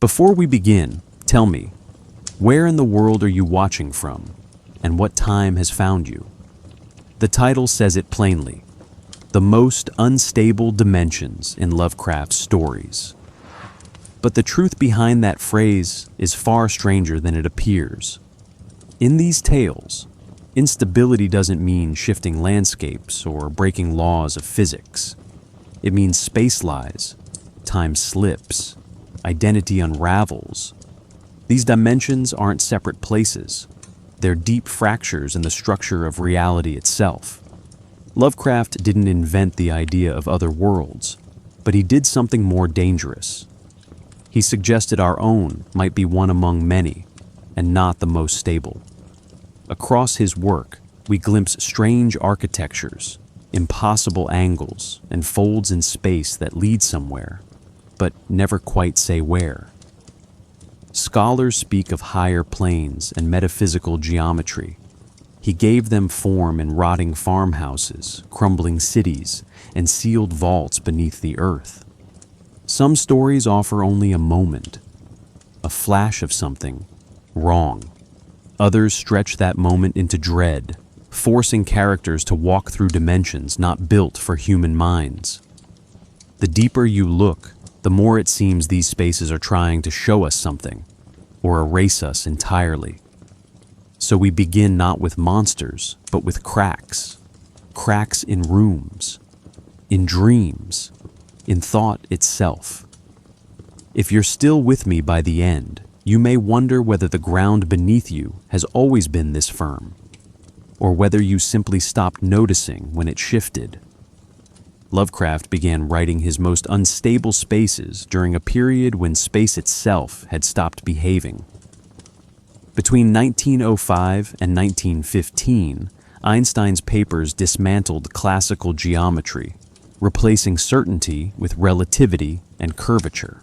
Before we begin, tell me, where in the world are you watching from, and what time has found you? The title says it plainly: the most unstable dimensions in Lovecraft's stories. But the truth behind that phrase is far stranger than it appears. In these tales, instability doesn't mean shifting landscapes or breaking laws of physics. It means space lies, time slips, identity unravels. These dimensions aren't separate places. They're deep fractures in the structure of reality itself. Lovecraft didn't invent the idea of other worlds, but he did something more dangerous. He suggested our own might be one among many, and not the most stable. Across his work, we glimpse strange architectures, impossible angles, and folds in space that lead somewhere, but never quite say where. Scholars speak of higher planes and metaphysical geometry. He gave them form in rotting farmhouses, crumbling cities, and sealed vaults beneath the earth. Some stories offer only a moment, a flash of something wrong. Others stretch that moment into dread, forcing characters to walk through dimensions not built for human minds. The deeper you look, the more it seems these spaces are trying to show us something, or erase us entirely. So we begin not with monsters, but with cracks. Cracks in rooms, in dreams, in thought itself. If you're still with me by the end, you may wonder whether the ground beneath you has always been this firm, or whether you simply stopped noticing when it shifted. Lovecraft began writing his most unstable spaces during a period when space itself had stopped behaving. Between 1905 and 1915, Einstein's papers dismantled classical geometry, replacing certainty with relativity and curvature.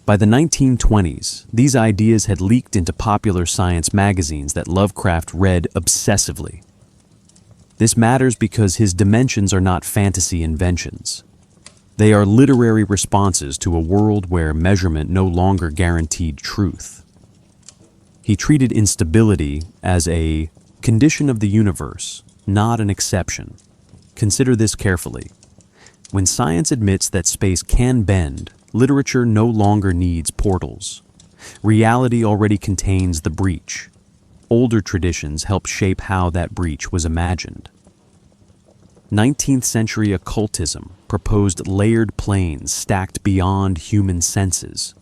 By the 1920s, these ideas had leaked into popular science magazines that Lovecraft read obsessively. This matters because his dimensions are not fantasy inventions. They are literary responses to a world where measurement no longer guaranteed truth. He treated instability as a condition of the universe, not an exception. Consider this carefully. When science admits that space can bend, literature no longer needs portals. Reality already contains the breach. Older traditions help shape how that breach was imagined. 19th century occultism proposed layered planes stacked beyond human senses.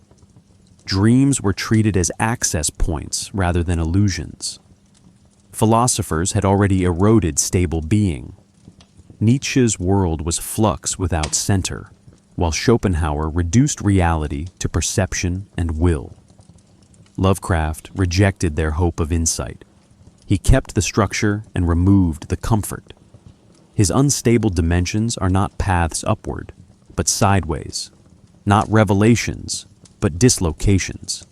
Dreams were treated as access points rather than illusions. Philosophers had already eroded stable being. Nietzsche's world was flux without center, while Schopenhauer reduced reality to perception and will. Lovecraft rejected their hope of insight. He kept the structure and removed the comfort. His unstable dimensions are not paths upward, but sideways. Not revelations, but dislocations.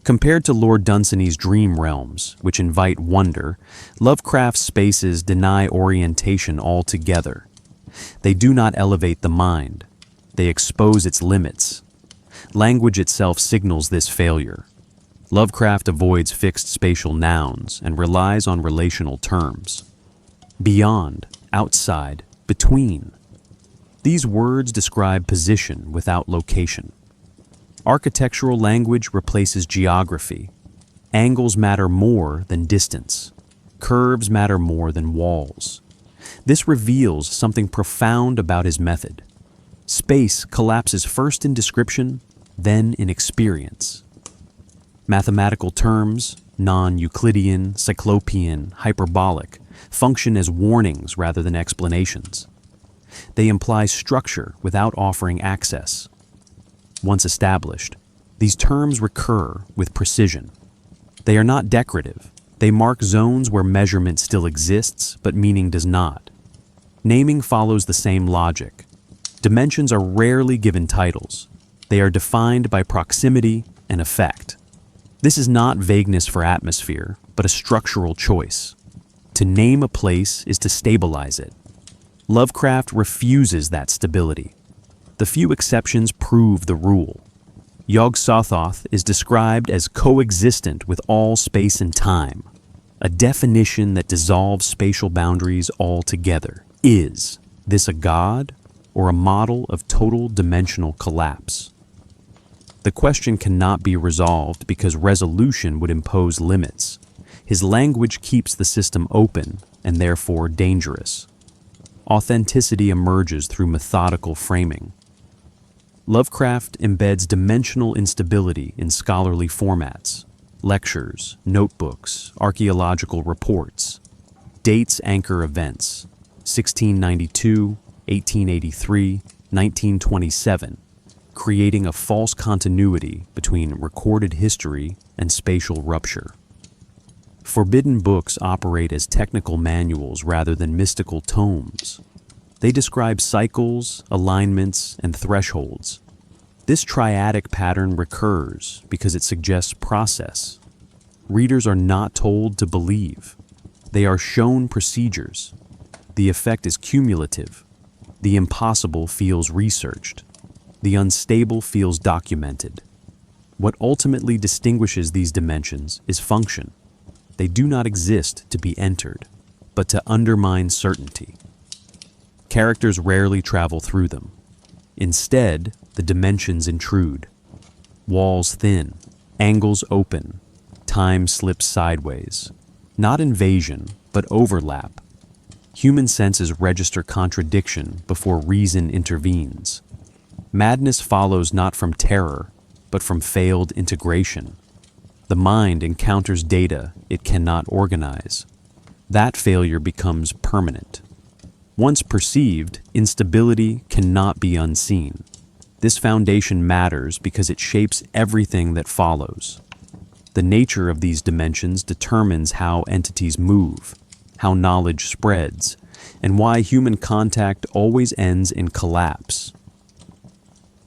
Compared to Lord Dunsany's dream realms, which invite wonder, Lovecraft's spaces deny orientation altogether. They do not elevate the mind. They expose its limits. Language itself signals this failure. Lovecraft avoids fixed spatial nouns and relies on relational terms. Beyond, outside, between. These words describe position without location. Architectural language replaces geography. Angles matter more than distance. Curves matter more than walls. This reveals something profound about his method. Space collapses first in description, then in experience. Mathematical terms, non-Euclidean, cyclopean, hyperbolic, function as warnings rather than explanations. They imply structure without offering access. Once established, these terms recur with precision. They are not decorative. They mark zones where measurement still exists, but meaning does not. Naming follows the same logic. Dimensions are rarely given titles. They are defined by proximity and effect. This is not vagueness for atmosphere, but a structural choice. To name a place is to stabilize it. Lovecraft refuses that stability. The few exceptions prove the rule. Yog-Sothoth is described as coexistent with all space and time, a definition that dissolves spatial boundaries altogether. Is this a god or a model of total dimensional collapse? The question cannot be resolved because resolution would impose limits. His language keeps the system open and therefore dangerous. Authenticity emerges through methodical framing. Lovecraft embeds dimensional instability in scholarly formats. Lectures, notebooks, archaeological reports. Dates anchor events: 1692, 1883, 1927, creating a false continuity between recorded history and spatial rupture. Forbidden books operate as technical manuals rather than mystical tomes. They describe cycles, alignments, and thresholds. This triadic pattern recurs because it suggests process. Readers are not told to believe. They are shown procedures. The effect is cumulative. The impossible feels researched. The unstable feels documented. What ultimately distinguishes these dimensions is function. They do not exist to be entered, but to undermine certainty. Characters rarely travel through them. Instead, the dimensions intrude. Walls thin, angles open, time slips sideways. Not invasion, but overlap. Human senses register contradiction before reason intervenes. Madness follows not from terror, but from failed integration. The mind encounters data it cannot organize. That failure becomes permanent. Once perceived, instability cannot be unseen. This foundation matters because it shapes everything that follows. The nature of these dimensions determines how entities move, how knowledge spreads, and why human contact always ends in collapse.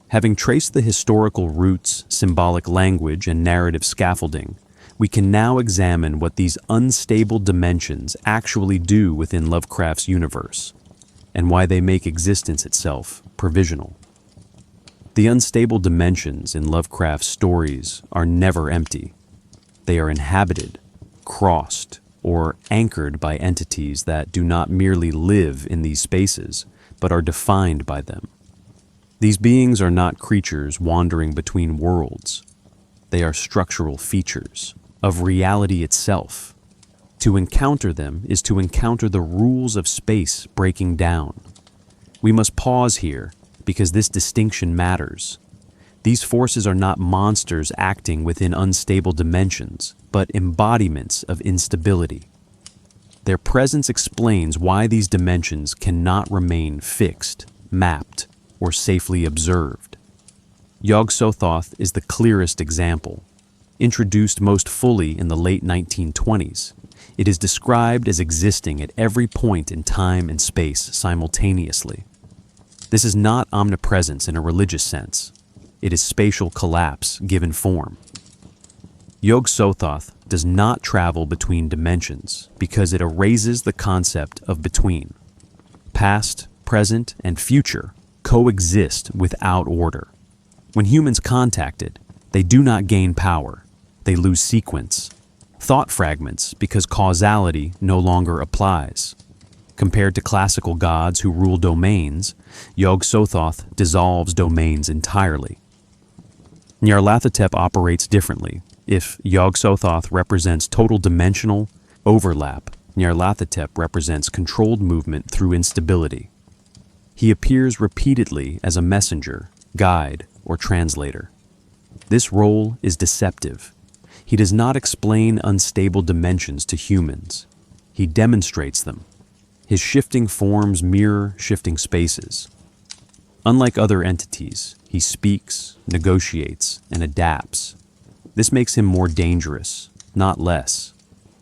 Having traced the historical roots, symbolic language, and narrative scaffolding, we can now examine what these unstable dimensions actually do within Lovecraft's universe, and why they make existence itself provisional. The unstable dimensions in Lovecraft's stories are never empty. They are inhabited, crossed, or anchored by entities that do not merely live in these spaces, but are defined by them. These beings are not creatures wandering between worlds. They are structural features of reality itself. To encounter them is to encounter the rules of space breaking down. We must pause here because this distinction matters. These forces are not monsters acting within unstable dimensions, but embodiments of instability. Their presence explains why these dimensions cannot remain fixed, mapped, or safely observed. Yog-Sothoth is the clearest example. Introduced most fully in the late 1920s, it is described as existing at every point in time and space simultaneously. This is not omnipresence in a religious sense. It is spatial collapse given form. Yog-Sothoth does not travel between dimensions because it erases the concept of between. Past, present, and future coexist without order. When humans contact it, they do not gain power. They lose sequence, thought fragments, because causality no longer applies. Compared to classical gods who rule domains, Yog-Sothoth dissolves domains entirely. Nyarlathotep operates differently. If Yog-Sothoth represents total dimensional overlap, Nyarlathotep represents controlled movement through instability. He appears repeatedly as a messenger, guide, or translator. This role is deceptive. He does not explain unstable dimensions to humans. He demonstrates them. His shifting forms mirror shifting spaces. Unlike other entities, he speaks, negotiates, and adapts. This makes him more dangerous, not less.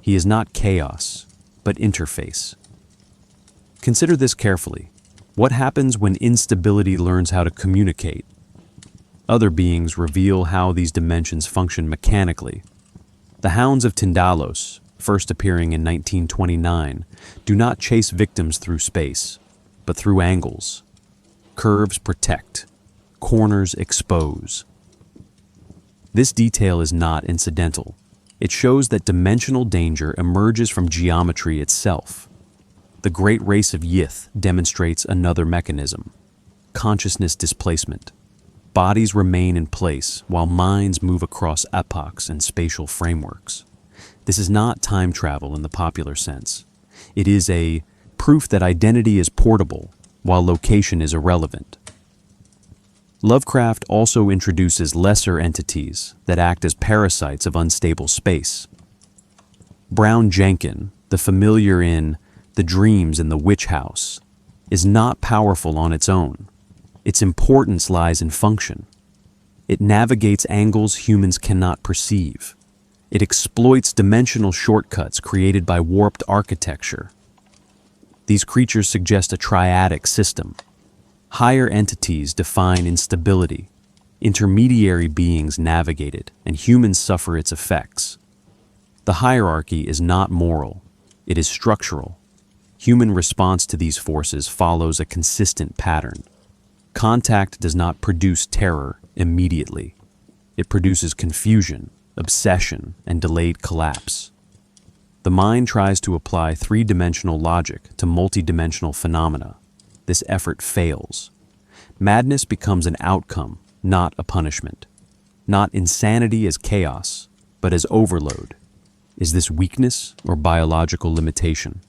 He is not chaos, but interface. Consider this carefully. What happens when instability learns how to communicate? Other beings reveal how these dimensions function mechanically. The Hounds of Tindalos, first appearing in 1929, do not chase victims through space, but through angles. Curves protect, corners expose. This detail is not incidental. It shows that dimensional danger emerges from geometry itself. The great race of Yith demonstrates another mechanism: consciousness displacement. Bodies remain in place while minds move across epochs and spatial frameworks. This is not time travel in the popular sense. It is a proof that identity is portable while location is irrelevant. Lovecraft also introduces lesser entities that act as parasites of unstable space. Brown Jenkin, the familiar in The Dreams in the Witch House, is not powerful on its own. Its importance lies in function. It navigates angles humans cannot perceive. It exploits dimensional shortcuts created by warped architecture. These creatures suggest a triadic system. Higher entities define instability. Intermediary beings navigate it, and humans suffer its effects. The hierarchy is not moral. It is structural. Human response to these forces follows a consistent pattern. Contact does not produce terror immediately. It produces confusion, obsession, and delayed collapse. The mind tries to apply three-dimensional logic to multidimensional phenomena. This effort fails. Madness becomes an outcome, not a punishment. Not insanity as chaos, but as overload. Is this weakness or biological limitation?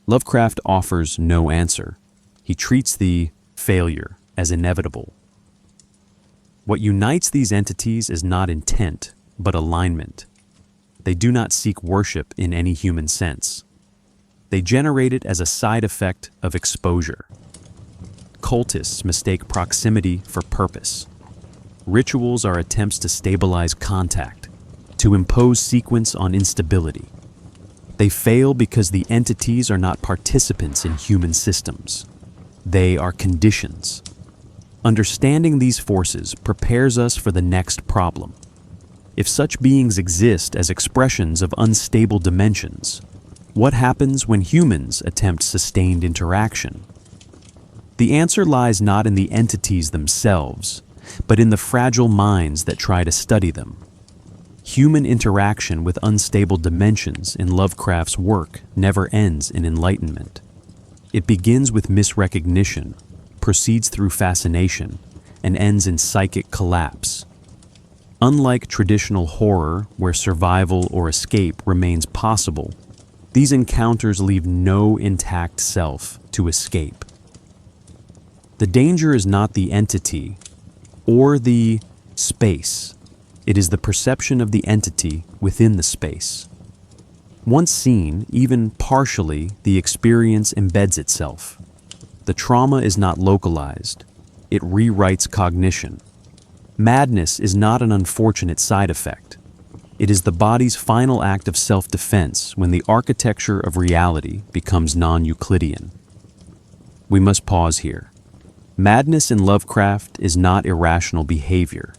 Lovecraft offers no answer. He treats the failure as inevitable. What unites these entities is not intent, but alignment. They do not seek worship in any human sense. They generate it as a side effect of exposure. Cultists mistake proximity for purpose. Rituals are attempts to stabilize contact, to impose sequence on instability. They fail because the entities are not participants in human systems. They are conditions. Understanding these forces prepares us for the next problem. If such beings exist as expressions of unstable dimensions, what happens when humans attempt sustained interaction? The answer lies not in the entities themselves, but in the fragile minds that try to study them. Human interaction with unstable dimensions in Lovecraft's work never ends in enlightenment. It begins with misrecognition, proceeds through fascination, and ends in psychic collapse. Unlike traditional horror, where survival or escape remains possible, these encounters leave no intact self to escape. The danger is not the entity or the space. It is the perception of the entity within the space. Once seen, even partially, the experience embeds itself. The trauma is not localized. It rewrites cognition. Madness is not an unfortunate side effect. It is the body's final act of self-defense when the architecture of reality becomes non-Euclidean. We must pause here. Madness in Lovecraft is not irrational behavior.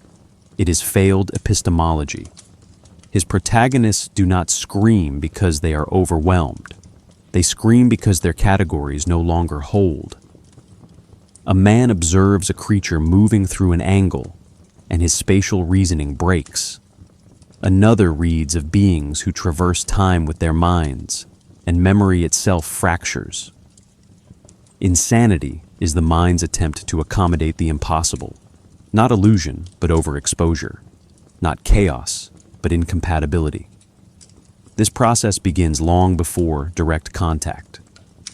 It is failed epistemology. His protagonists do not scream because they are overwhelmed. They scream because their categories no longer hold. A man observes a creature moving through an angle, and his spatial reasoning breaks. Another reads of beings who traverse time with their minds, and memory itself fractures. Insanity is the mind's attempt to accommodate the impossible. Not illusion, but overexposure. Not chaos, but incompatibility. This process begins long before direct contact.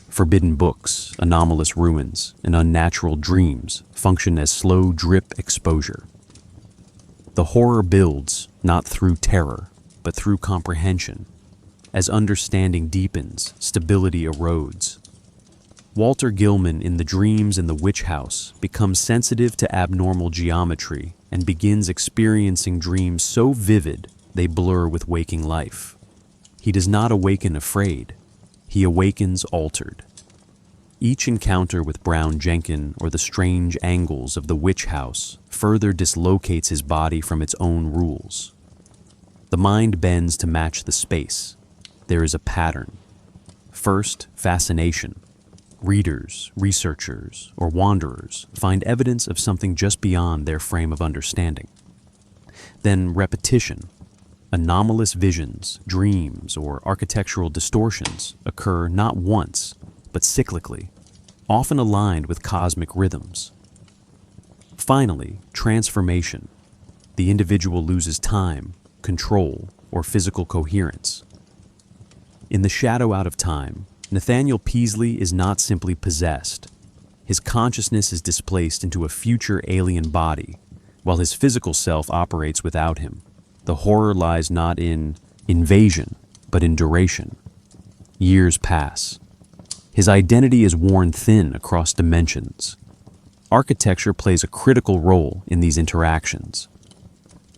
Forbidden books, anomalous ruins, and unnatural dreams function as slow drip exposure. The horror builds not through terror, but through comprehension. As understanding deepens, stability erodes. Walter Gilman in The Dreams in the Witch House becomes sensitive to abnormal geometry and begins experiencing dreams so vivid they blur with waking life. He does not awaken afraid. He awakens altered. Each encounter with Brown Jenkin or the strange angles of the witch house further dislocates his body from its own rules. The mind bends to match the space. There is a pattern. First, fascination. Readers, researchers, or wanderers find evidence of something just beyond their frame of understanding. then repetition. Anomalous visions, dreams, or architectural distortions occur not once, but cyclically, often aligned with cosmic rhythms. Finally, transformation. The individual loses time, control, or physical coherence. In The Shadow Out of Time, Nathaniel Peaslee is not simply possessed. His consciousness is displaced into a future alien body, while his physical self operates without him. The horror lies not in invasion, but in duration. Years pass. His identity is worn thin across dimensions. Architecture plays a critical role in these interactions.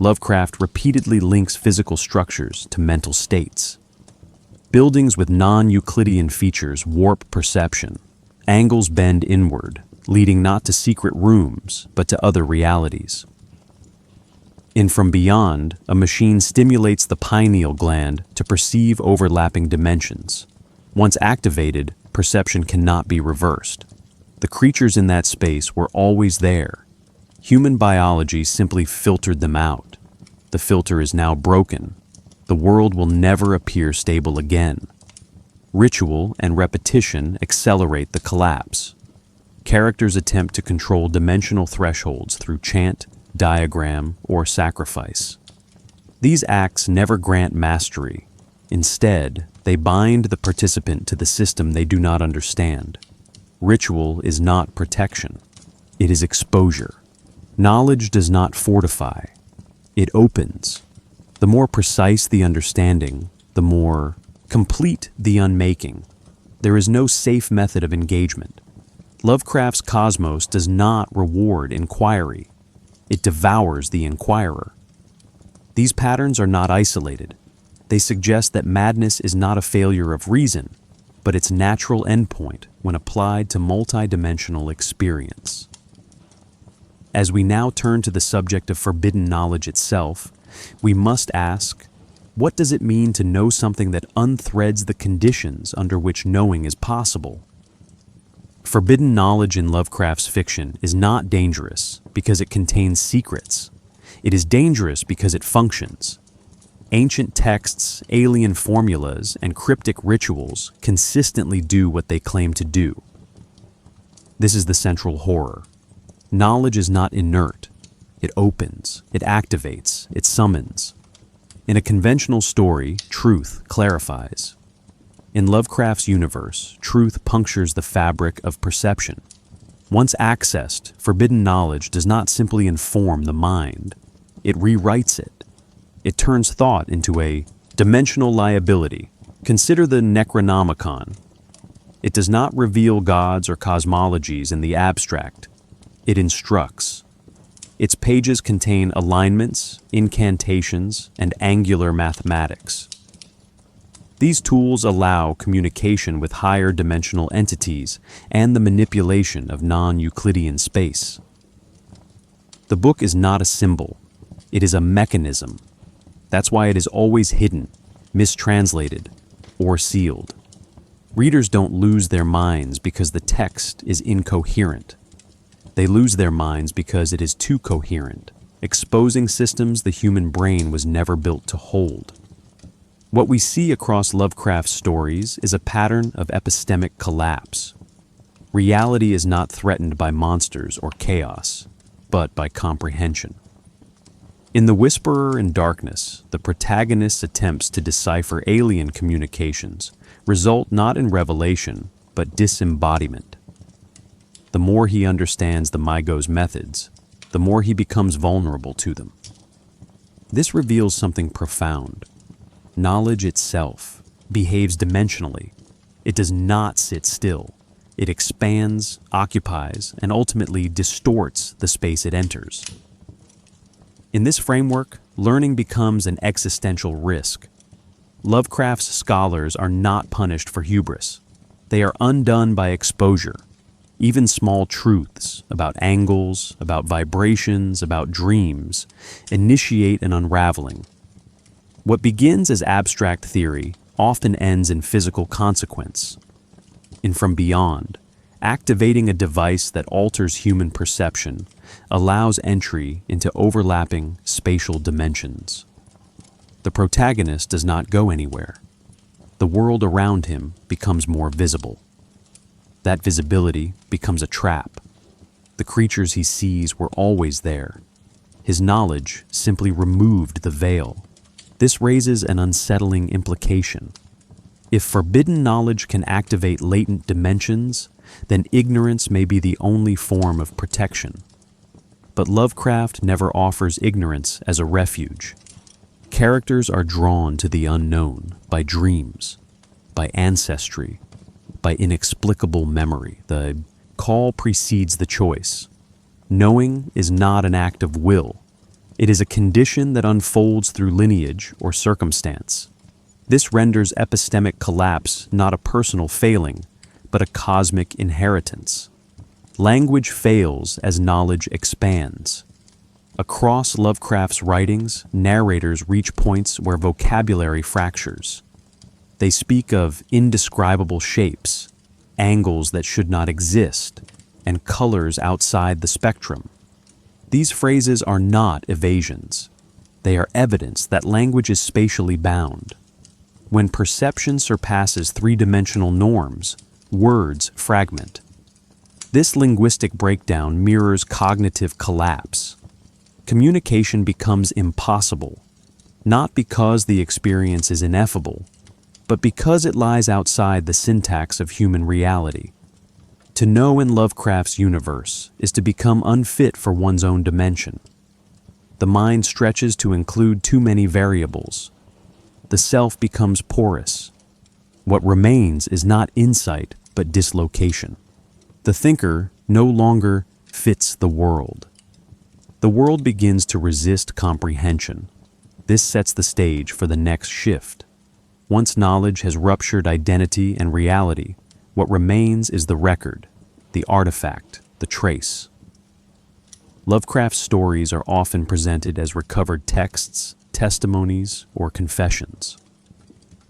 Lovecraft repeatedly links physical structures to mental states. Buildings with non-Euclidean features warp perception. Angles bend inward, leading not to secret rooms, but to other realities. In From Beyond, a machine stimulates the pineal gland to perceive overlapping dimensions. Once activated, perception cannot be reversed. The creatures in that space were always there. Human biology simply filtered them out. The filter is now broken. The world will never appear stable again. Ritual and repetition accelerate the collapse. Characters attempt to control dimensional thresholds through chant, diagram, or sacrifice. These acts never grant mastery. Instead, they bind the participant to the system they do not understand. Ritual is not protection. It is exposure. Knowledge does not fortify. It opens. The more precise the understanding, the more complete the unmaking. There is no safe method of engagement. Lovecraft's cosmos does not reward inquiry. It devours the inquirer. These patterns are not isolated. They suggest that madness is not a failure of reason, but its natural endpoint when applied to multidimensional experience. As we now turn to the subject of forbidden knowledge itself, we must ask, what does it mean to know something that unthreads the conditions under which knowing is possible? Forbidden knowledge in Lovecraft's fiction is not dangerous because it contains secrets. It is dangerous because it functions. Ancient texts, alien formulas, and cryptic rituals consistently do what they claim to do. This is the central horror. Knowledge is not inert. It opens, it activates, it summons. In a conventional story, truth clarifies. In Lovecraft's universe, truth punctures the fabric of perception. Once accessed, forbidden knowledge does not simply inform the mind. It rewrites it. It turns thought into a dimensional liability. Consider the Necronomicon. It does not reveal gods or cosmologies in the abstract. It instructs. Its pages contain alignments, incantations, and angular mathematics. These tools allow communication with higher dimensional entities and the manipulation of non-Euclidean space. The book is not a symbol. It is a mechanism. That's why it is always hidden, mistranslated, or sealed. Readers don't lose their minds because the text is incoherent. They lose their minds because it is too coherent, exposing systems the human brain was never built to hold. What we see across Lovecraft's stories is a pattern of epistemic collapse. Reality is not threatened by monsters or chaos, but by comprehension. In The Whisperer in Darkness, the protagonist's attempts to decipher alien communications result not in revelation, but disembodiment. The more he understands the Mygo's methods, the more he becomes vulnerable to them. This reveals something profound. Knowledge itself behaves dimensionally. It does not sit still. It expands, occupies, and ultimately distorts the space it enters. In this framework, learning becomes an existential risk. Lovecraft's scholars are not punished for hubris. They are undone by exposure. Even small truths about angles, about vibrations, about dreams, initiate an unraveling. What begins as abstract theory often ends in physical consequence. In From Beyond, activating a device that alters human perception, allows entry into overlapping spatial dimensions. The protagonist does not go anywhere. The world around him becomes more visible. That visibility becomes a trap. The creatures he sees were always there. His knowledge simply removed the veil. This raises an unsettling implication. If forbidden knowledge can activate latent dimensions, then ignorance may be the only form of protection. But Lovecraft never offers ignorance as a refuge. Characters are drawn to the unknown by dreams, by ancestry, by inexplicable memory. The call precedes the choice. Knowing is not an act of will. It is a condition that unfolds through lineage or circumstance. This renders epistemic collapse not a personal failing, but a cosmic inheritance. Language fails as knowledge expands. Across Lovecraft's writings, narrators reach points where vocabulary fractures. They speak of indescribable shapes, angles that should not exist, and colors outside the spectrum. These phrases are not evasions. They are evidence that language is spatially bound. When perception surpasses three-dimensional norms, words fragment. This linguistic breakdown mirrors cognitive collapse. Communication becomes impossible, not because the experience is ineffable, but because it lies outside the syntax of human reality. To know in Lovecraft's universe is to become unfit for one's own dimension. The mind stretches to include too many variables. The self becomes porous. What remains is not insight, but dislocation. The thinker no longer fits the world. The world begins to resist comprehension. This sets the stage for the next shift. Once knowledge has ruptured identity and reality, what remains is the record, the artifact, the trace. Lovecraft's stories are often presented as recovered texts, testimonies, or confessions.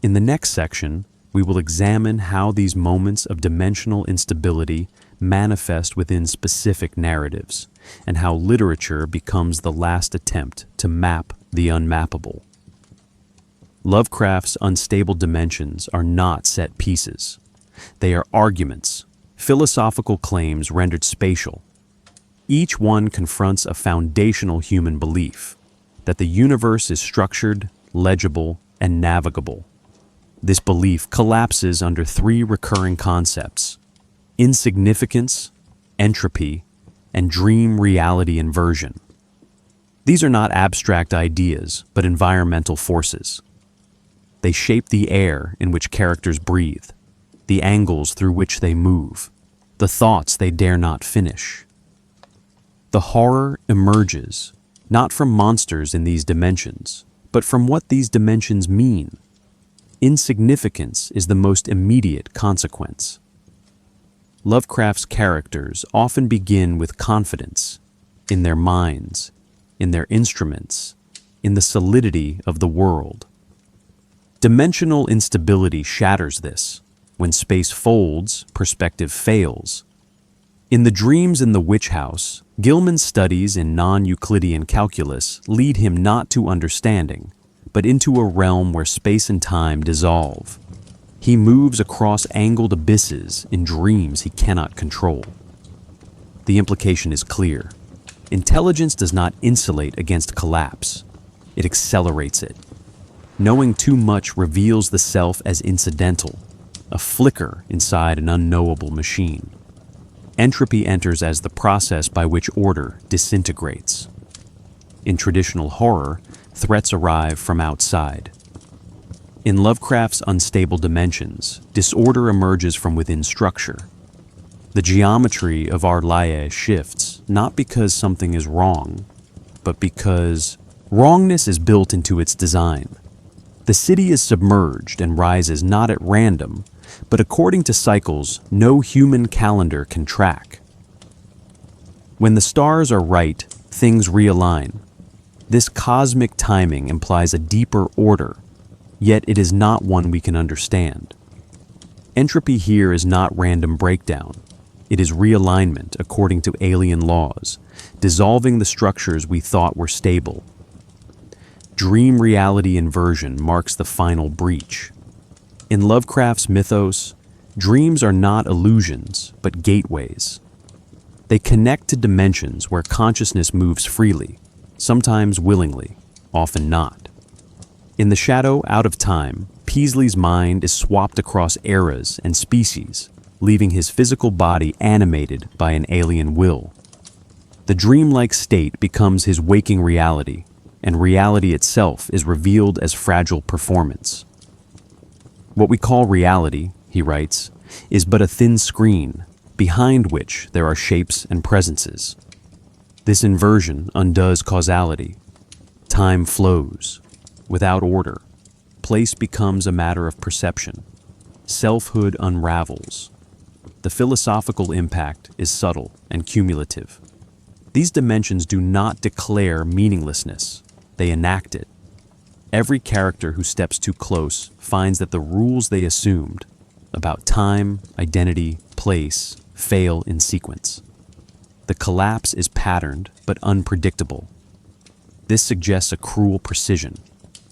In the next section, we will examine how these moments of dimensional instability manifest within specific narratives, and how literature becomes the last attempt to map the unmappable. Lovecraft's unstable dimensions are not set pieces. They are arguments, philosophical claims rendered spatial. Each one confronts a foundational human belief that the universe is structured, legible, and navigable. This belief collapses under three recurring concepts: insignificance, entropy, and dream reality inversion. These are not abstract ideas, but environmental forces. They shape the air in which characters breathe, the angles through which they move, the thoughts they dare not finish. The horror emerges, not from monsters in these dimensions, but from what these dimensions mean. Insignificance is the most immediate consequence. Lovecraft's characters often begin with confidence in their minds, in their instruments, in the solidity of the world. Dimensional instability shatters this. When space folds, perspective fails. In the dreams in the witch house, Gilman's studies in non-Euclidean calculus lead him not to understanding, but into a realm where space and time dissolve. He moves across angled abysses in dreams he cannot control. The implication is clear. Intelligence does not insulate against collapse. It accelerates it. Knowing too much reveals the self as incidental, a flicker inside an unknowable machine. Entropy enters as the process by which order disintegrates. In traditional horror, threats arrive from outside. In Lovecraft's unstable dimensions, disorder emerges from within structure. The geometry of our Laia shifts, not because something is wrong, but because wrongness is built into its design. The city is submerged and rises not at random, but according to cycles no human calendar can track. When the stars are right, things realign. This cosmic timing implies a deeper order, yet it is not one we can understand. Entropy here is not random breakdown. It is realignment according to alien laws, dissolving the structures we thought were stable. Dream reality inversion marks the final breach. In Lovecraft's Mythos, dreams are not illusions, but gateways. They connect to dimensions where consciousness moves freely, sometimes willingly, often not. In The Shadow Out of Time, Peasley's mind is swapped across eras and species, leaving his physical body animated by an alien will. The dreamlike state becomes his waking reality, and reality itself is revealed as fragile performance. What we call reality, he writes, is but a thin screen, behind which there are shapes and presences. This inversion undoes causality. Time flows. Without order, place becomes a matter of perception. Selfhood unravels. The philosophical impact is subtle and cumulative. These dimensions do not declare meaninglessness, they enact it. Every character who steps too close finds that the rules they assumed about time, identity, place, fail in sequence. The collapse is patterned but unpredictable. This suggests a cruel precision.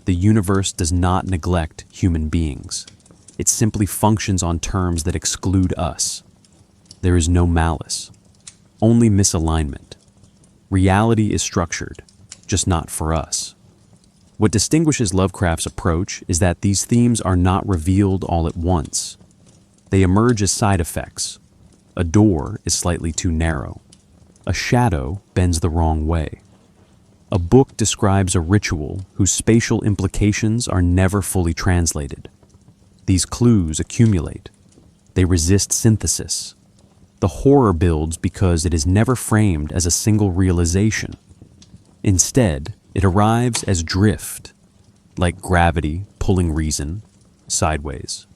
The universe does not neglect human beings. It simply functions on terms that exclude us. There is no malice, only misalignment. Reality is structured, just not for us. What distinguishes Lovecraft's approach is that these themes are not revealed all at once. They emerge as side effects. A door is slightly too narrow. A shadow bends the wrong way. A book describes a ritual whose spatial implications are never fully translated. These clues accumulate. They resist synthesis. The horror builds because it is never framed as a single realization. Instead, it arrives as drift, like gravity pulling reason sideways.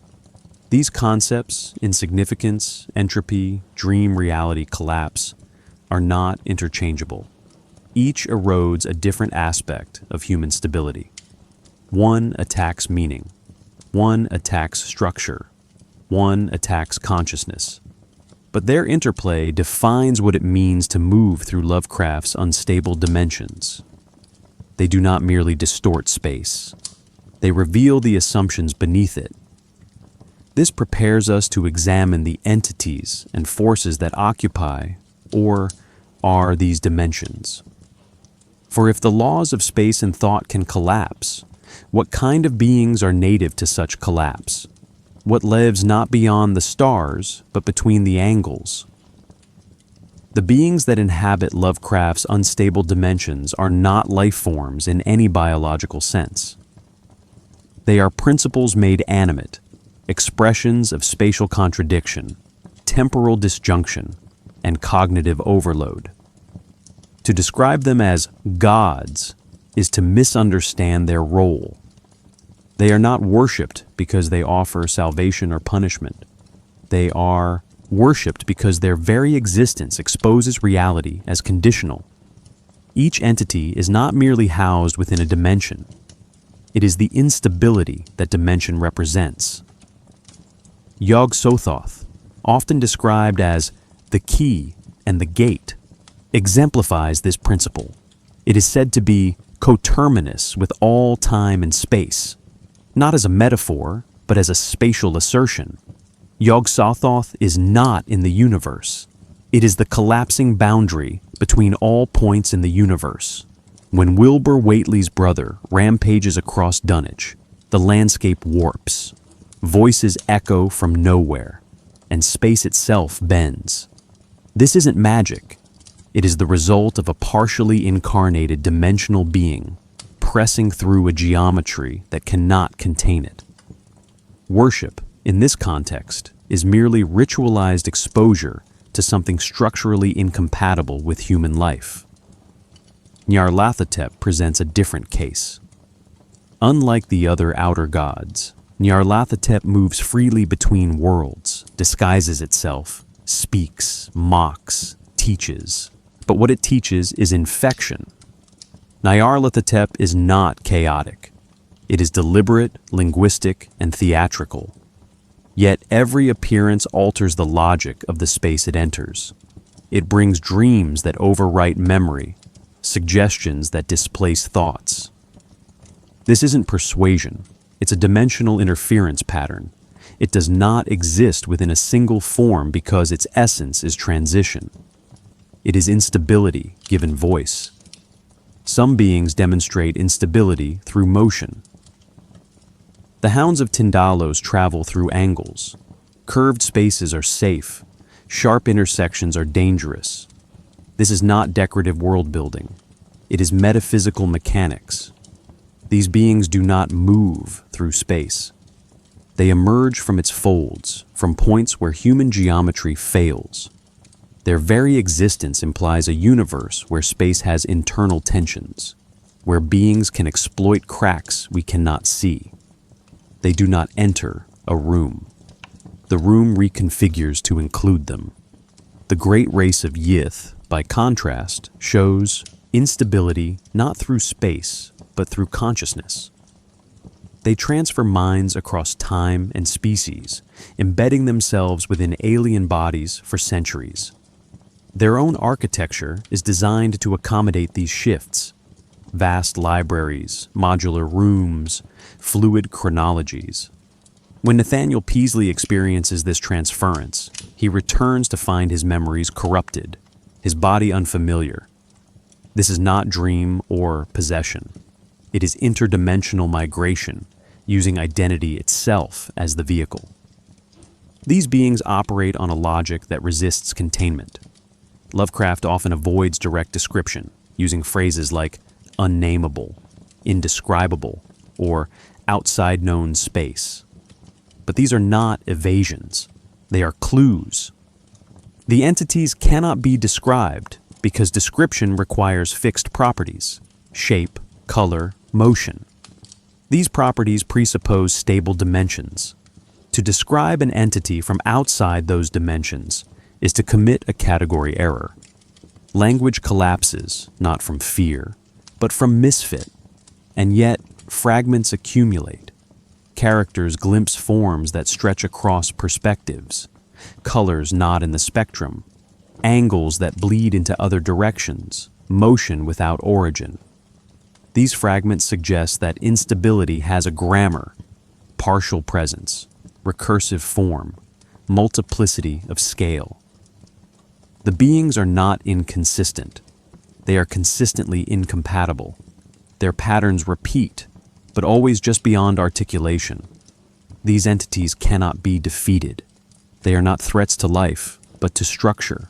These concepts, insignificance, entropy, dream reality, collapse, are not interchangeable. Each erodes a different aspect of human stability. One attacks meaning. One attacks structure. One attacks consciousness. But their interplay defines what it means to move through Lovecraft's unstable dimensions. They do not merely distort space. They reveal the assumptions beneath it. This prepares us to examine the entities and forces that occupy, or are, these dimensions. For if the laws of space and thought can collapse, what kind of beings are native to such collapse? What lives not beyond the stars, but between the angles? The beings that inhabit Lovecraft's unstable dimensions are not life forms in any biological sense. They are principles made animate, expressions of spatial contradiction, temporal disjunction, and cognitive overload. To describe them as gods is to misunderstand their role. They are not worshipped because they offer salvation or punishment. They are worshipped because their very existence exposes reality as conditional. Each entity is not merely housed within a dimension. It is the instability that dimension represents. Yog-Sothoth, often described as the key and the gate, exemplifies this principle. It is said to be coterminous with all time and space, not as a metaphor, but as a spatial assertion. Yog-Sothoth is not in the universe. It is the collapsing boundary between all points in the universe. When Wilbur Whateley's brother rampages across Dunwich, the landscape warps. Voices echo from nowhere, and space itself bends. This isn't magic. It is the result of a partially incarnated dimensional being pressing through a geometry that cannot contain it. Worship, in this context, is merely ritualized exposure to something structurally incompatible with human life. Nyarlathotep presents a different case. Unlike the other outer gods, Nyarlathotep moves freely between worlds, disguises itself, speaks, mocks, teaches. But what it teaches is infection. Nyarlathotep is not chaotic. It is deliberate, linguistic, and theatrical. Yet every appearance alters the logic of the space it enters. It brings dreams that overwrite memory, suggestions that displace thoughts. This isn't persuasion, it's a dimensional interference pattern. It does not exist within a single form because its essence is transition. It is instability given voice. Some beings demonstrate instability through motion. The hounds of Tindalos travel through angles. Curved spaces are safe. Sharp intersections are dangerous. This is not decorative world building. It is metaphysical mechanics. These beings do not move through space. They emerge from its folds, from points where human geometry fails. Their very existence implies a universe where space has internal tensions, where beings can exploit cracks we cannot see. They do not enter a room. The room reconfigures to include them. The great race of Yith, by contrast, shows instability not through space, but through consciousness. They transfer minds across time and species, embedding themselves within alien bodies for centuries. Their own architecture is designed to accommodate these shifts. Vast libraries, modular rooms, fluid chronologies. When Nathaniel Peaslee experiences this transference, he returns to find his memories corrupted, his body unfamiliar. This is not dream or possession. It is interdimensional migration, using identity itself as the vehicle. These beings operate on a logic that resists containment. Lovecraft often avoids direct description, using phrases like unnameable, indescribable, or outside known space. But these are not evasions. They are clues. The entities cannot be described because description requires fixed properties: shape, color, motion. These properties presuppose stable dimensions. To describe an entity from outside those dimensions is to commit a category error. Language collapses, not from fear, but from misfit. And yet, fragments accumulate. Characters glimpse forms that stretch across perspectives, colors not in the spectrum, angles that bleed into other directions, motion without origin. These fragments suggest that instability has a grammar, partial presence, recursive form, multiplicity of scale. The beings are not inconsistent. They are consistently incompatible. Their patterns repeat, but always just beyond articulation. These entities cannot be defeated. They are not threats to life, but to structure.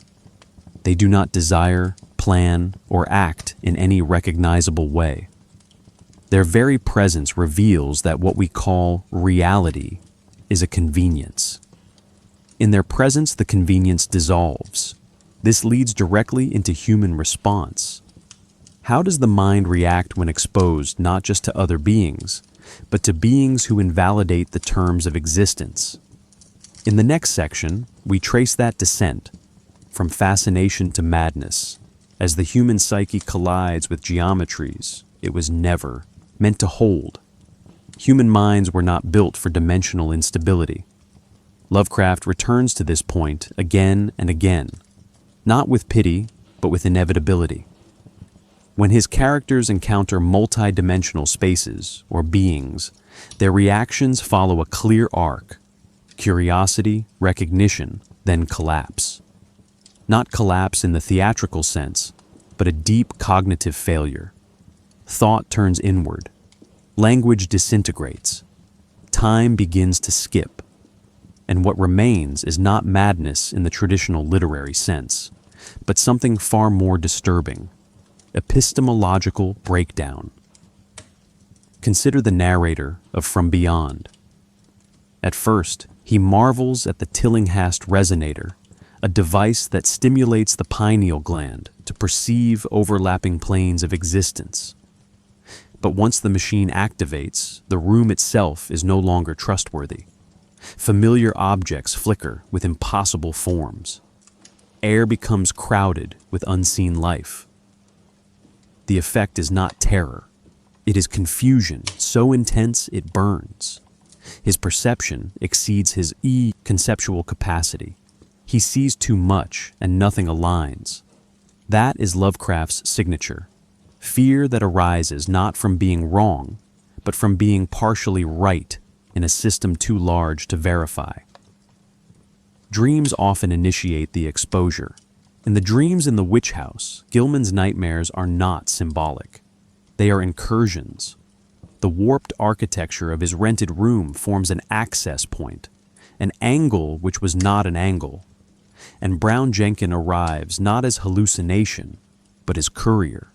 They do not desire, plan, or act in any recognizable way. Their very presence reveals that what we call reality is a convenience. In their presence, the convenience dissolves. This leads directly into human response. How does the mind react when exposed not just to other beings, but to beings who invalidate the terms of existence? In the next section, we trace that descent, from fascination to madness, as the human psyche collides with geometries it was never meant to hold. Human minds were not built for dimensional instability. Lovecraft returns to this point again and again, not with pity, but with inevitability. When his characters encounter multi-dimensional spaces, or beings, their reactions follow a clear arc: curiosity, recognition, then collapse. Not collapse in the theatrical sense, but a deep cognitive failure. Thought turns inward. Language disintegrates. Time begins to skip. And what remains is not madness in the traditional literary sense, but something far more disturbing: epistemological breakdown. Consider the narrator of From Beyond. At first, he marvels at the Tillinghast resonator, a device that stimulates the pineal gland to perceive overlapping planes of existence. But once the machine activates, the room itself is no longer trustworthy. Familiar objects flicker with impossible forms. Air becomes crowded with unseen life. The effect is not terror. It is confusion so intense it burns. His perception exceeds his conceptual capacity. He sees too much and nothing aligns. That is Lovecraft's signature. Fear that arises not from being wrong, but from being partially right in a system too large to verify. Dreams often initiate the exposure. In the dreams in the witch house, Gilman's nightmares are not symbolic. They are incursions. The warped architecture of his rented room forms an access point, an angle which was not an angle. And Brown Jenkin arrives not as hallucination, but as courier.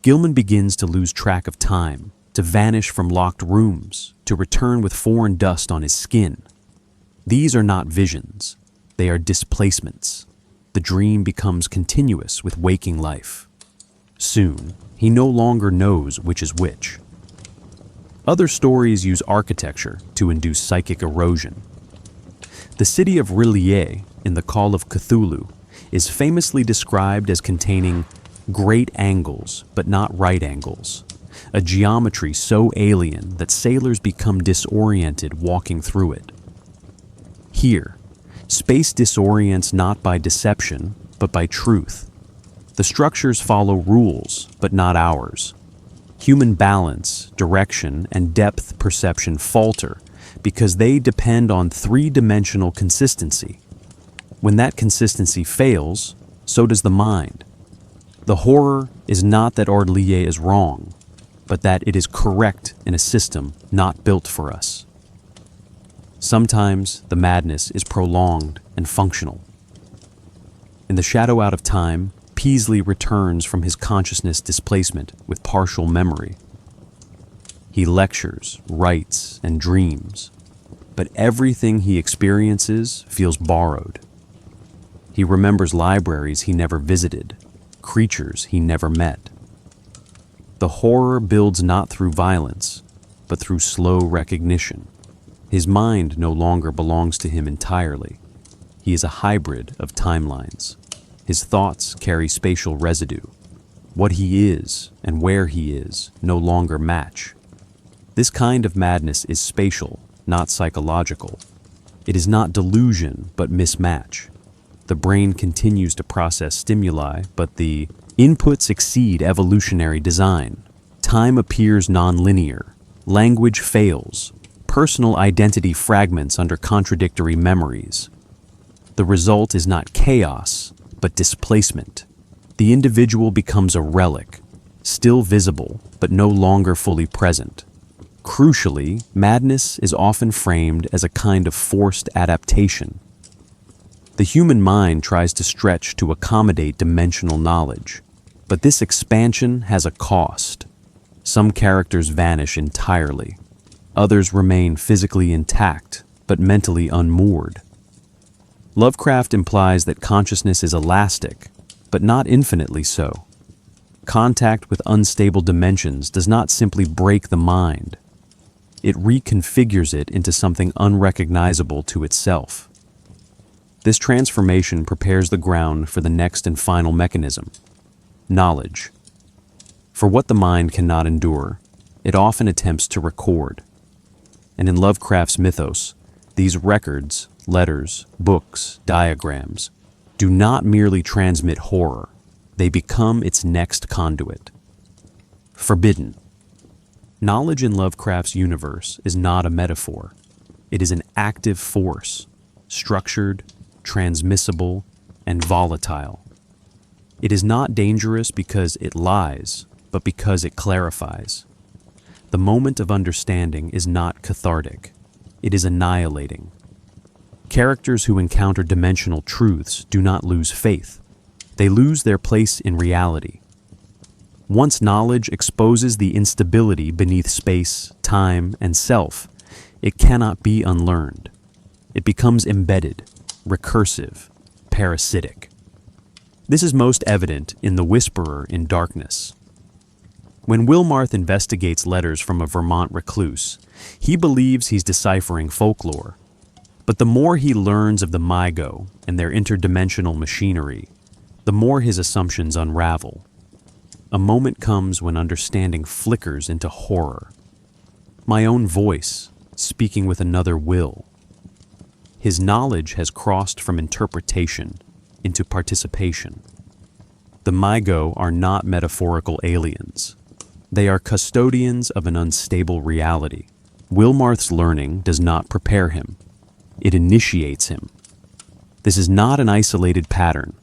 Gilman begins to lose track of time, to vanish from locked rooms, to return with foreign dust on his skin. These are not visions, they are displacements. The dream becomes continuous with waking life. Soon, he no longer knows which is which. Other stories use architecture to induce psychic erosion. The city of R'lyeh, in the Call of Cthulhu, is famously described as containing great angles, but not right angles, a geometry so alien that sailors become disoriented walking through it. Here, space disorients not by deception, but by truth. The structures follow rules, but not ours. Human balance, direction, and depth perception falter because they depend on three-dimensional consistency. When that consistency fails, so does the mind. The horror is not that R'lyeh is wrong, but that it is correct in a system not built for us. Sometimes the madness is prolonged and functional. In The Shadow Out of Time, Peaslee returns from his consciousness displacement with partial memory. He lectures, writes, and dreams, but everything he experiences feels borrowed. He remembers libraries he never visited, creatures he never met. The horror builds not through violence, but through slow recognition. His mind no longer belongs to him entirely. He is a hybrid of timelines. His thoughts carry spatial residue. What he is and where he is no longer match. This kind of madness is spatial, not psychological. It is not delusion, but mismatch. The brain continues to process stimuli, but the inputs exceed evolutionary design. Time appears nonlinear. Language fails. Personal identity fragments under contradictory memories. The result is not chaos, but displacement. The individual becomes a relic, still visible, but no longer fully present. Crucially, madness is often framed as a kind of forced adaptation. The human mind tries to stretch to accommodate dimensional knowledge, but this expansion has a cost. Some characters vanish entirely. Others remain physically intact, but mentally unmoored. Lovecraft implies that consciousness is elastic, but not infinitely so. Contact with unstable dimensions does not simply break the mind. It reconfigures it into something unrecognizable to itself. This transformation prepares the ground for the next and final mechanism, knowledge. For what the mind cannot endure, it often attempts to record. And in Lovecraft's Mythos, these records, letters, books, diagrams, do not merely transmit horror, they become its next conduit. Forbidden. Knowledge in Lovecraft's universe is not a metaphor. It is an active force, structured, transmissible, and volatile. It is not dangerous because it lies, but because it clarifies. The moment of understanding is not cathartic. It is annihilating. Characters who encounter dimensional truths do not lose faith. They lose their place in reality. Once knowledge exposes the instability beneath space, time, and self, it cannot be unlearned. It becomes embedded, recursive, parasitic. This is most evident in The Whisperer in Darkness. When Wilmarth investigates letters from a Vermont recluse, he believes he's deciphering folklore. But the more he learns of the Mygo and their interdimensional machinery, the more his assumptions unravel. A moment comes when understanding flickers into horror. My own voice, speaking with another will. His knowledge has crossed from interpretation into participation. The Mygo are not metaphorical aliens. They are custodians of an unstable reality. Wilmarth's learning does not prepare him. It initiates him. This is not an isolated pattern.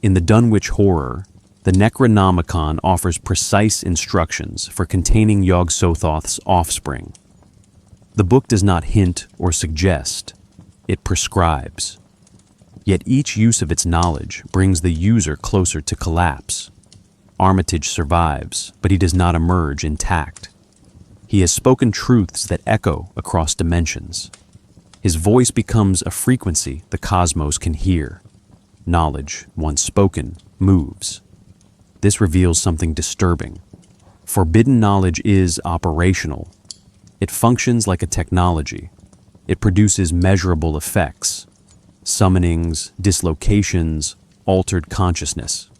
In the Dunwich Horror, the Necronomicon offers precise instructions for containing Yog-Sothoth's offspring. The book does not hint or suggest, it prescribes. Yet each use of its knowledge brings the user closer to collapse. Armitage survives, but he does not emerge intact. He has spoken truths that echo across dimensions. His voice becomes a frequency the cosmos can hear. Knowledge, once spoken, moves. This reveals something disturbing. Forbidden knowledge is operational. It functions like a technology. It produces measurable effects. Summonings, dislocations, altered consciousness.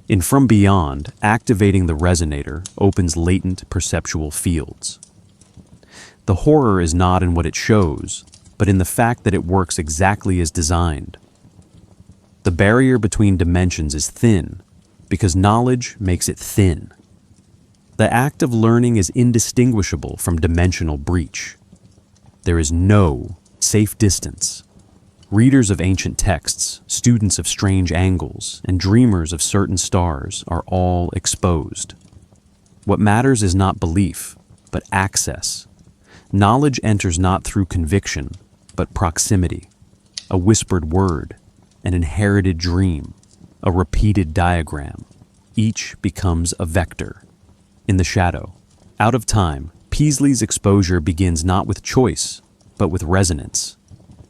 In From Beyond, activating the resonator opens latent perceptual fields. The horror is not in what it shows, but in the fact that it works exactly as designed. The barrier between dimensions is thin, because knowledge makes it thin. The act of learning is indistinguishable from dimensional breach. There is no safe distance. Readers of ancient texts, students of strange angles, and dreamers of certain stars are all exposed. What matters is not belief, but access. Knowledge enters not through conviction, but proximity. A whispered word, an inherited dream, a repeated diagram. Each becomes a vector. In the shadow, out of time, Peasley's exposure begins not with choice, but with resonance.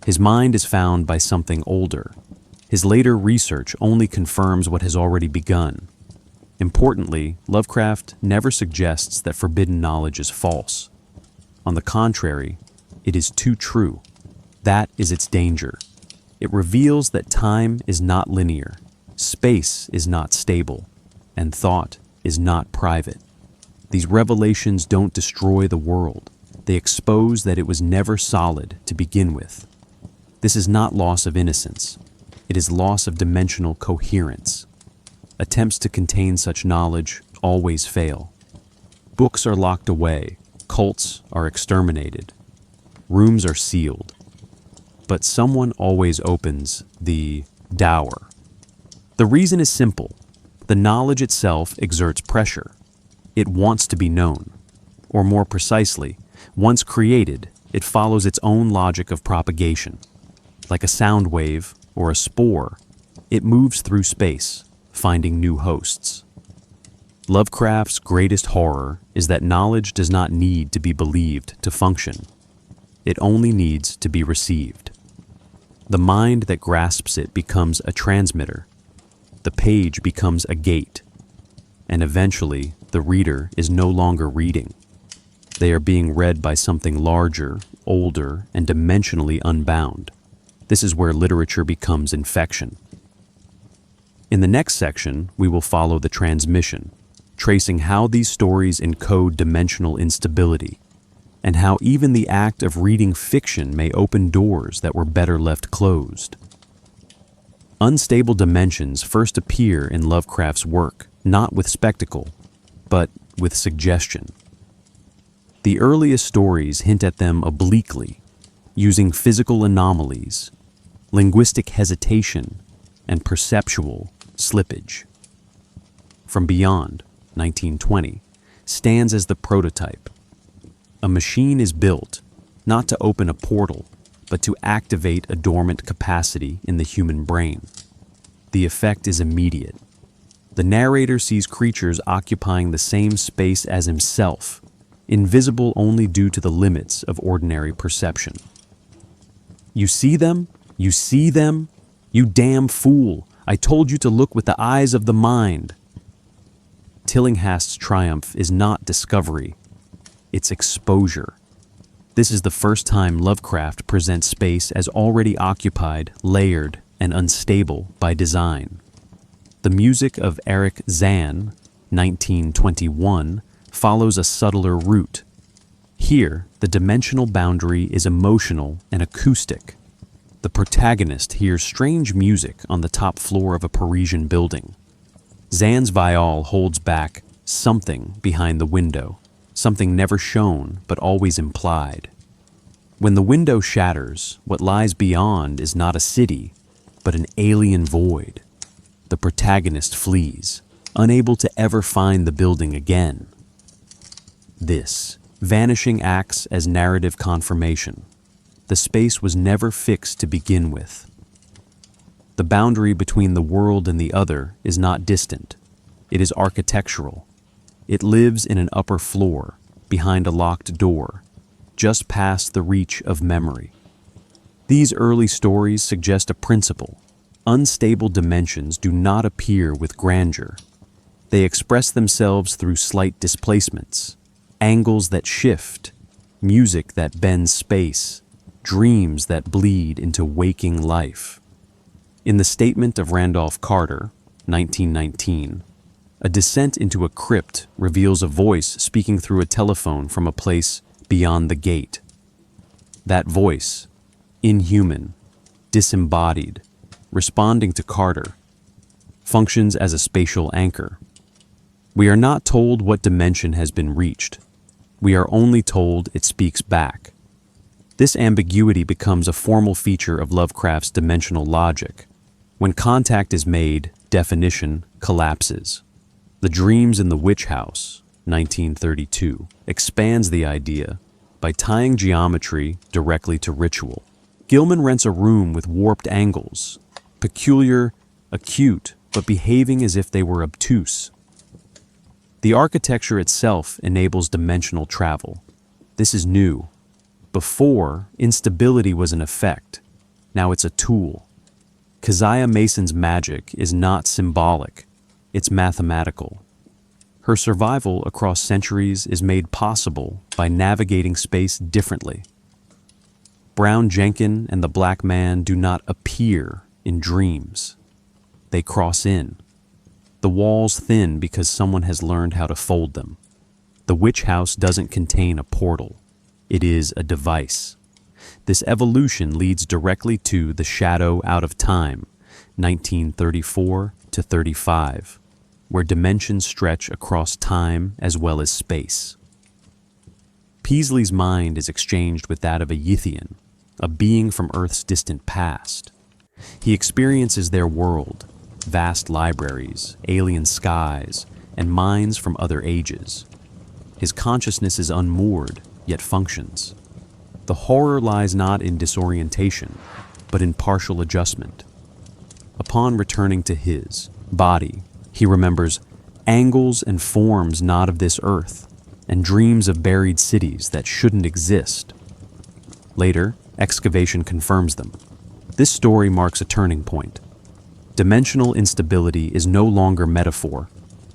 His mind is found by something older. His later research only confirms what has already begun. Importantly, Lovecraft never suggests that forbidden knowledge is false. On the contrary, it is too true. That is its danger. It reveals that time is not linear, space is not stable, and thought is not private. These revelations don't destroy the world. They expose that it was never solid to begin with. This is not loss of innocence. It is loss of dimensional coherence. Attempts to contain such knowledge always fail. Books are locked away. Cults are exterminated. Rooms are sealed. But someone always opens the dower. The reason is simple. The knowledge itself exerts pressure. It wants to be known. Or more precisely, once created, it follows its own logic of propagation. Like a sound wave or a spore, it moves through space, finding new hosts. Lovecraft's greatest horror is that knowledge does not need to be believed to function. It only needs to be received. The mind that grasps it becomes a transmitter. The page becomes a gate. And eventually, the reader is no longer reading. They are being read by something larger, older, and dimensionally unbound. This is where literature becomes infection. In the next section, we will follow the transmission, tracing how these stories encode dimensional instability, and how even the act of reading fiction may open doors that were better left closed. Unstable dimensions first appear in Lovecraft's work, not with spectacle, but with suggestion. The earliest stories hint at them obliquely, using physical anomalies, linguistic hesitation, and perceptual slippage. From Beyond, 1920, stands as the prototype. A machine is built, not to open a portal, but to activate a dormant capacity in the human brain. The effect is immediate. The narrator sees creatures occupying the same space as himself, invisible only due to the limits of ordinary perception. You see them? You see them? You damn fool! I told you to look with the eyes of the mind. Tillinghast's triumph is not discovery, it's exposure. This is the first time Lovecraft presents space as already occupied, layered, and unstable by design. The music of Eric Zahn, 1921, follows a subtler route. Here, the dimensional boundary is emotional and acoustic. The protagonist hears strange music on the top floor of a Parisian building. Zan's viol holds back something behind the window, something never shown but always implied. When the window shatters, what lies beyond is not a city, but an alien void. The protagonist flees, unable to ever find the building again. This vanishing acts as narrative confirmation. The space was never fixed to begin with. The boundary between the world and the other is not distant. It is architectural. It lives in an upper floor, behind a locked door, just past the reach of memory. These early stories suggest a principle. Unstable dimensions do not appear with grandeur. They express themselves through slight displacements, angles that shift, music that bends space, dreams that bleed into waking life. In the statement of Randolph Carter, 1919, a descent into a crypt reveals a voice speaking through a telephone from a place beyond the gate. That voice, inhuman, disembodied, responding to Carter, functions as a spatial anchor. We are not told what dimension has been reached. We are only told it speaks back. This ambiguity becomes a formal feature of Lovecraft's dimensional logic. When contact is made, definition collapses. The Dreams in the Witch House, 1932, expands the idea by tying geometry directly to ritual. Gilman rents a room with warped angles, peculiar, acute, but behaving as if they were obtuse. The architecture itself enables dimensional travel. This is new. Before, instability was an effect. Now it's a tool. Keziah Mason's magic is not symbolic. It's mathematical. Her survival across centuries is made possible by navigating space differently. Brown Jenkin and the Black Man do not appear in dreams. They cross in. The walls thin because someone has learned how to fold them. The witch house doesn't contain a portal. It is a device. This evolution leads directly to The Shadow Out of Time, 1934 to 35, where dimensions stretch across time as well as space. Peasley's mind is exchanged with that of a Yithian, a being from Earth's distant past. He experiences their world, vast libraries, alien skies, and minds from other ages. His consciousness is unmoored, yet functions. The horror lies not in disorientation, but in partial adjustment. Upon returning to his body, he remembers angles and forms not of this earth, and dreams of buried cities that shouldn't exist. Later, excavation confirms them. This story marks a turning point. Dimensional instability is no longer metaphor.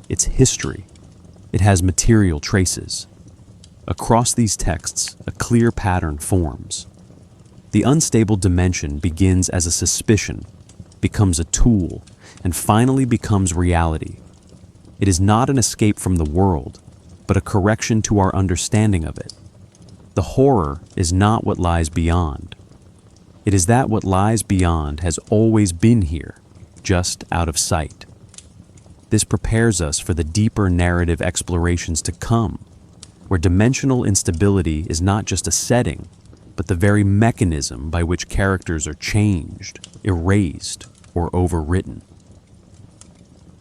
It's history. It has material traces. Across these texts, a clear pattern forms. The unstable dimension begins as a suspicion, becomes a tool, and finally becomes reality. It is not an escape from the world, but a correction to our understanding of it. The horror is not what lies beyond. It is that what lies beyond has always been here, just out of sight. This prepares us for the deeper narrative explorations to come, where dimensional instability is not just a setting, but the very mechanism by which characters are changed, erased, or overwritten.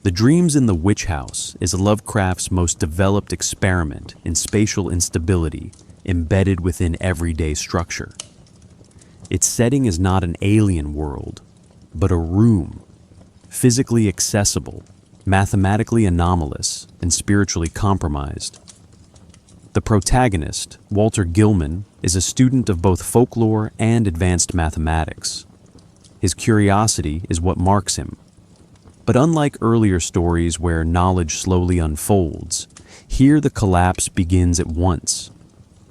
The Dreams in the Witch House is Lovecraft's most developed experiment in spatial instability embedded within everyday structure. Its setting is not an alien world, but a room, physically accessible, mathematically anomalous, and spiritually compromised. The protagonist, Walter Gilman, is a student of both folklore and advanced mathematics. His curiosity is what marks him. But unlike earlier stories where knowledge slowly unfolds, here the collapse begins at once.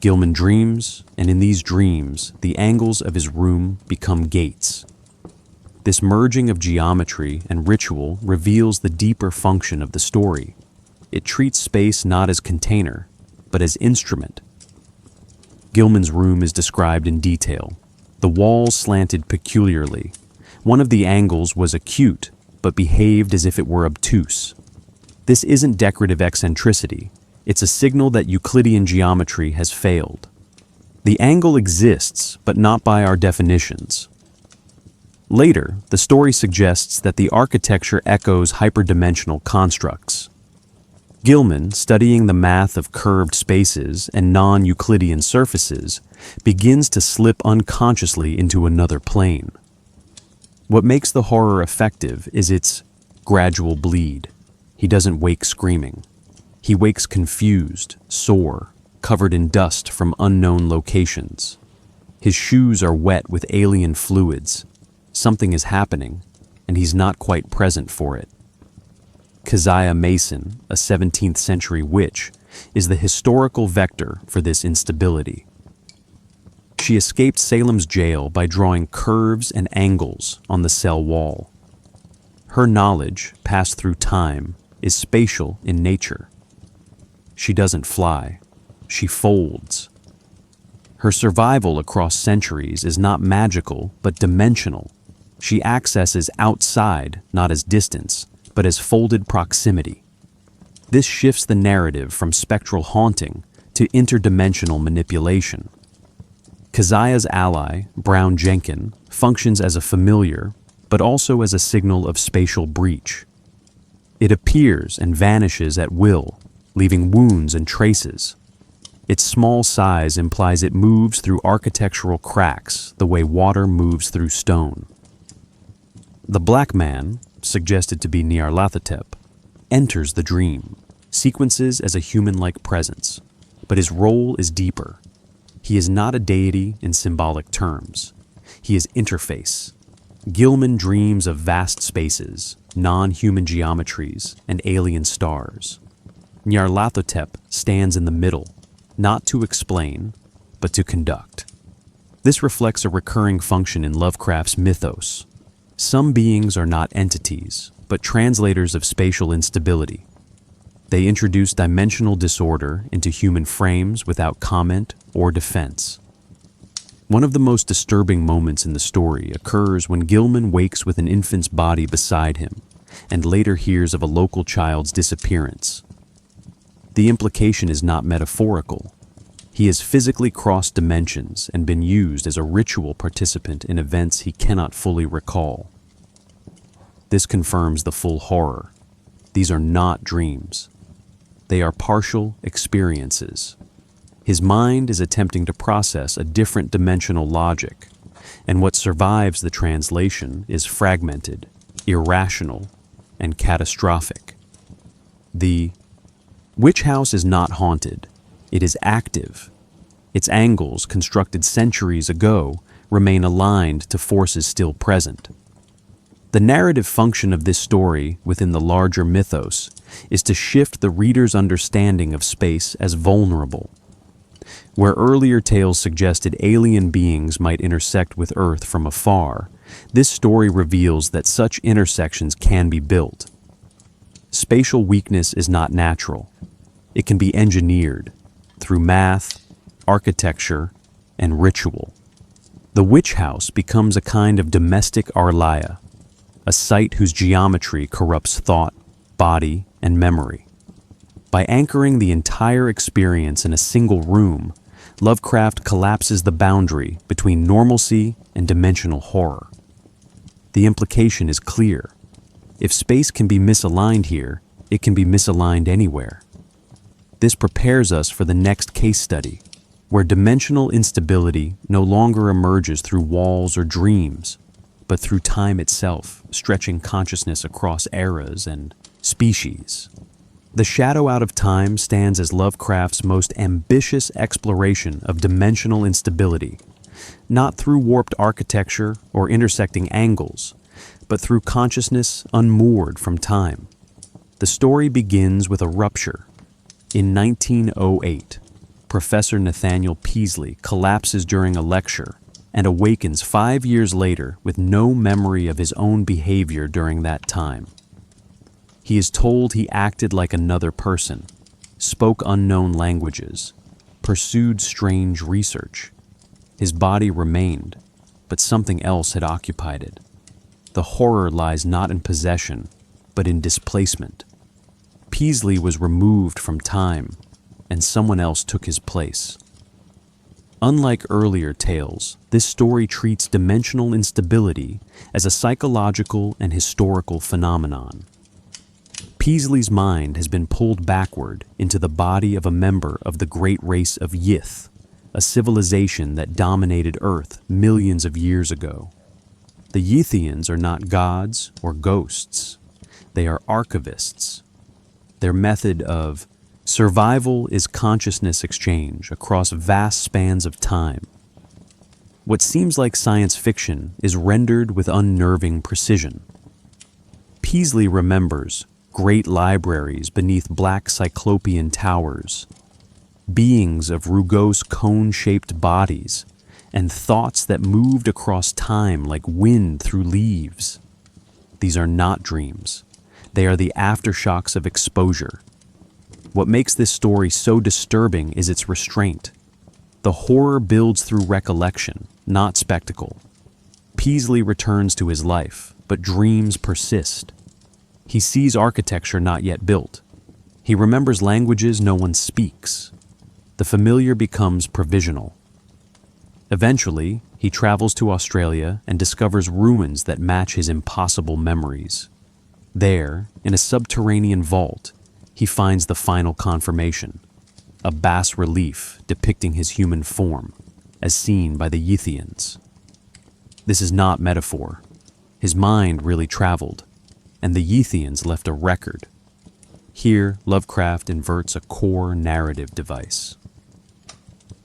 Gilman dreams, and in these dreams, the angles of his room become gates. This merging of geometry and ritual reveals the deeper function of the story. It treats space not as container, but as instrument. Gilman's room is described in detail. The walls slanted peculiarly. One of the angles was acute, but behaved as if it were obtuse. This isn't decorative eccentricity. It's a signal that Euclidean geometry has failed. The angle exists, but not by our definitions. Later, the story suggests that the architecture echoes hyperdimensional constructs. Gilman, studying the math of curved spaces and non-Euclidean surfaces, begins to slip unconsciously into another plane. What makes the horror effective is its gradual bleed. He doesn't wake screaming. He wakes confused, sore, covered in dust from unknown locations. His shoes are wet with alien fluids. Something is happening, and he's not quite present for it. Keziah Mason, a 17th century witch, is the historical vector for this instability. She escaped Salem's jail by drawing curves and angles on the cell wall. Her knowledge, passed through time, is spatial in nature. She doesn't fly, she folds. Her survival across centuries is not magical, but dimensional. She accesses outside, not as distance, but as folded proximity. This shifts the narrative from spectral haunting to interdimensional manipulation. Keziah's ally, Brown Jenkin, functions as a familiar, but also as a signal of spatial breach. It appears and vanishes at will, leaving wounds and traces. Its small size implies it moves through architectural cracks the way water moves through stone. The Black Man, suggested to be Nyarlathotep, enters the dream, sequences as a human-like presence, but his role is deeper. He is not a deity in symbolic terms. He is interface. Gilman dreams of vast spaces, non-human geometries, and alien stars. Nyarlathotep stands in the middle, not to explain, but to conduct. This reflects a recurring function in Lovecraft's Mythos. Some beings are not entities, but translators of spatial instability. They introduce dimensional disorder into human frames without comment or defense. One of the most disturbing moments in the story occurs when Gilman wakes with an infant's body beside him, and later hears of a local child's disappearance. The implication is not metaphorical. He has physically crossed dimensions and been used as a ritual participant in events he cannot fully recall. This confirms the full horror. These are not dreams. They are partial experiences. His mind is attempting to process a different dimensional logic, and what survives the translation is fragmented, irrational, and catastrophic. The witch house is not haunted. It is active. Its angles, constructed centuries ago, remain aligned to forces still present. The narrative function of this story within the larger mythos is to shift the reader's understanding of space as vulnerable. Where earlier tales suggested alien beings might intersect with Earth from afar, this story reveals that such intersections can be built. Spatial weakness is not natural. It can be engineered through math, architecture, and ritual. The witch house becomes a kind of domestic Arlaya, a site whose geometry corrupts thought, body, and memory. By anchoring the entire experience in a single room, Lovecraft collapses the boundary between normalcy and dimensional horror. The implication is clear. If space can be misaligned here, it can be misaligned anywhere. This prepares us for the next case study, where dimensional instability no longer emerges through walls or dreams, but through time itself, stretching consciousness across eras and species. The Shadow Out of Time stands as Lovecraft's most ambitious exploration of dimensional instability, not through warped architecture or intersecting angles, but through consciousness unmoored from time. The story begins with a rupture. In 1908, Professor Nathaniel Peaslee collapses during a lecture and awakens 5 years later with no memory of his own behavior during that time. He is told he acted like another person, spoke unknown languages, pursued strange research. His body remained, but something else had occupied it. The horror lies not in possession, but in displacement. Peaslee was removed from time, and someone else took his place. Unlike earlier tales, this story treats dimensional instability as a psychological and historical phenomenon. Peaslee's mind has been pulled backward into the body of a member of the great race of Yith, a civilization that dominated Earth millions of years ago. The Yithians are not gods or ghosts. They are archivists. Their method of survival is consciousness exchange across vast spans of time. What seems like science fiction is rendered with unnerving precision. Peaslee remembers great libraries beneath black cyclopean towers, beings of rugose cone-shaped bodies, and thoughts that moved across time like wind through leaves. These are not dreams. They are the aftershocks of exposure. What makes this story so disturbing is its restraint. The horror builds through recollection, not spectacle. Peaslee returns to his life, but dreams persist. He sees architecture not yet built. He remembers languages no one speaks. The familiar becomes provisional. Eventually, he travels to Australia and discovers ruins that match his impossible memories. There, in a subterranean vault, he finds the final confirmation, a bas relief depicting his human form, as seen by the Yithians. This is not metaphor. His mind really traveled, and the Yithians left a record. Here, Lovecraft inverts a core narrative device.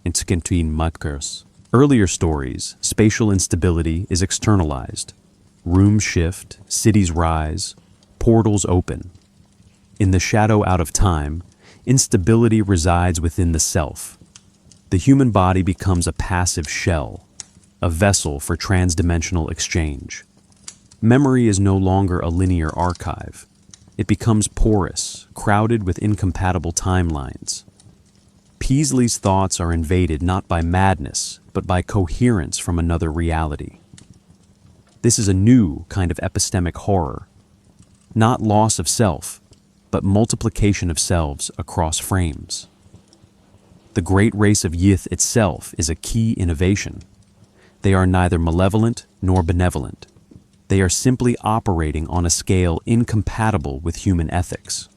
Incomprehensible. Earlier stories, spatial instability is externalized. Rooms shift, cities rise, portals open. In the shadow out of time, instability resides within the self. The human body becomes a passive shell, a vessel for transdimensional exchange. Memory is no longer a linear archive. It becomes porous, crowded with incompatible timelines. Peaslee's thoughts are invaded not by madness, but by coherence from another reality. This is a new kind of epistemic horror. Not loss of self, but multiplication of selves across frames. The great race of Yith itself is a key innovation. They are neither malevolent nor benevolent. They are simply operating on a scale incompatible with human ethics.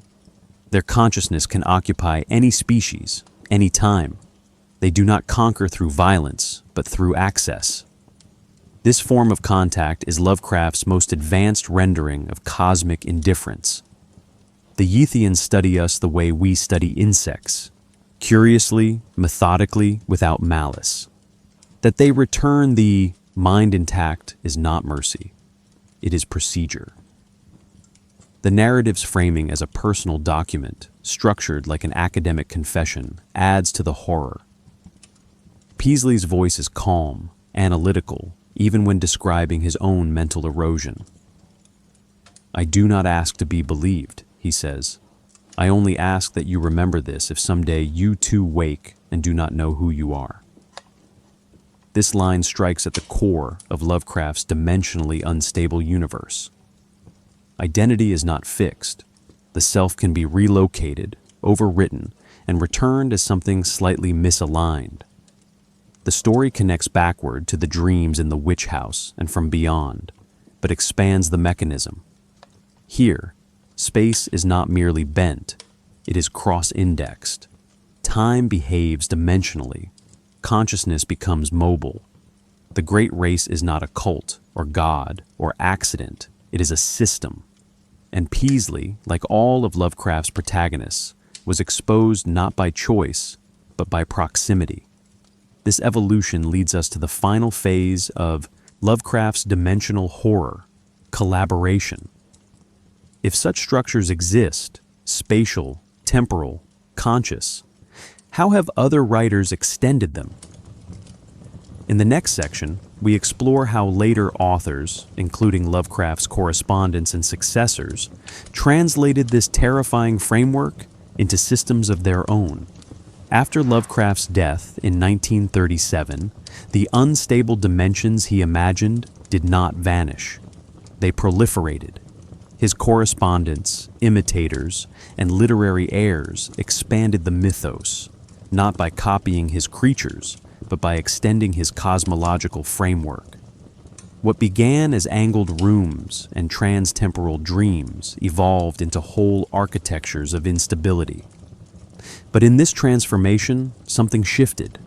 Their consciousness can occupy any species, any time. They do not conquer through violence, but through access. This form of contact is Lovecraft's most advanced rendering of cosmic indifference. The Yithians study us the way we study insects, curiously, methodically, without malice. That they return the mind intact is not mercy. It is procedure. The narrative's framing as a personal document, structured like an academic confession, adds to the horror. Peaslee's voice is calm, analytical, even when describing his own mental erosion. "I do not ask to be believed," he says. "I only ask that you remember this if someday you too wake and do not know who you are." This line strikes at the core of Lovecraft's dimensionally unstable universe. Identity is not fixed. The self can be relocated, overwritten, and returned as something slightly misaligned. The story connects backward to the dreams in the witch house and from beyond, but expands the mechanism. Here, space is not merely bent, it is cross-indexed. Time behaves dimensionally. Consciousness becomes mobile. The great race is not a cult, or god, or accident. It is a system. And Peaslee, like all of Lovecraft's protagonists, was exposed not by choice, but by proximity. This evolution leads us to the final phase of Lovecraft's dimensional horror, collaboration. If such structures exist, spatial, temporal, conscious, how have other writers extended them? In the next section, we explore how later authors, including Lovecraft's correspondents and successors, translated this terrifying framework into systems of their own. After Lovecraft's death in 1937, the unstable dimensions he imagined did not vanish. They proliferated. His correspondents, imitators, and literary heirs expanded the mythos, not by copying his creatures, but by extending his cosmological framework. What began as angled rooms and trans-temporal dreams evolved into whole architectures of instability. But in this transformation, something shifted.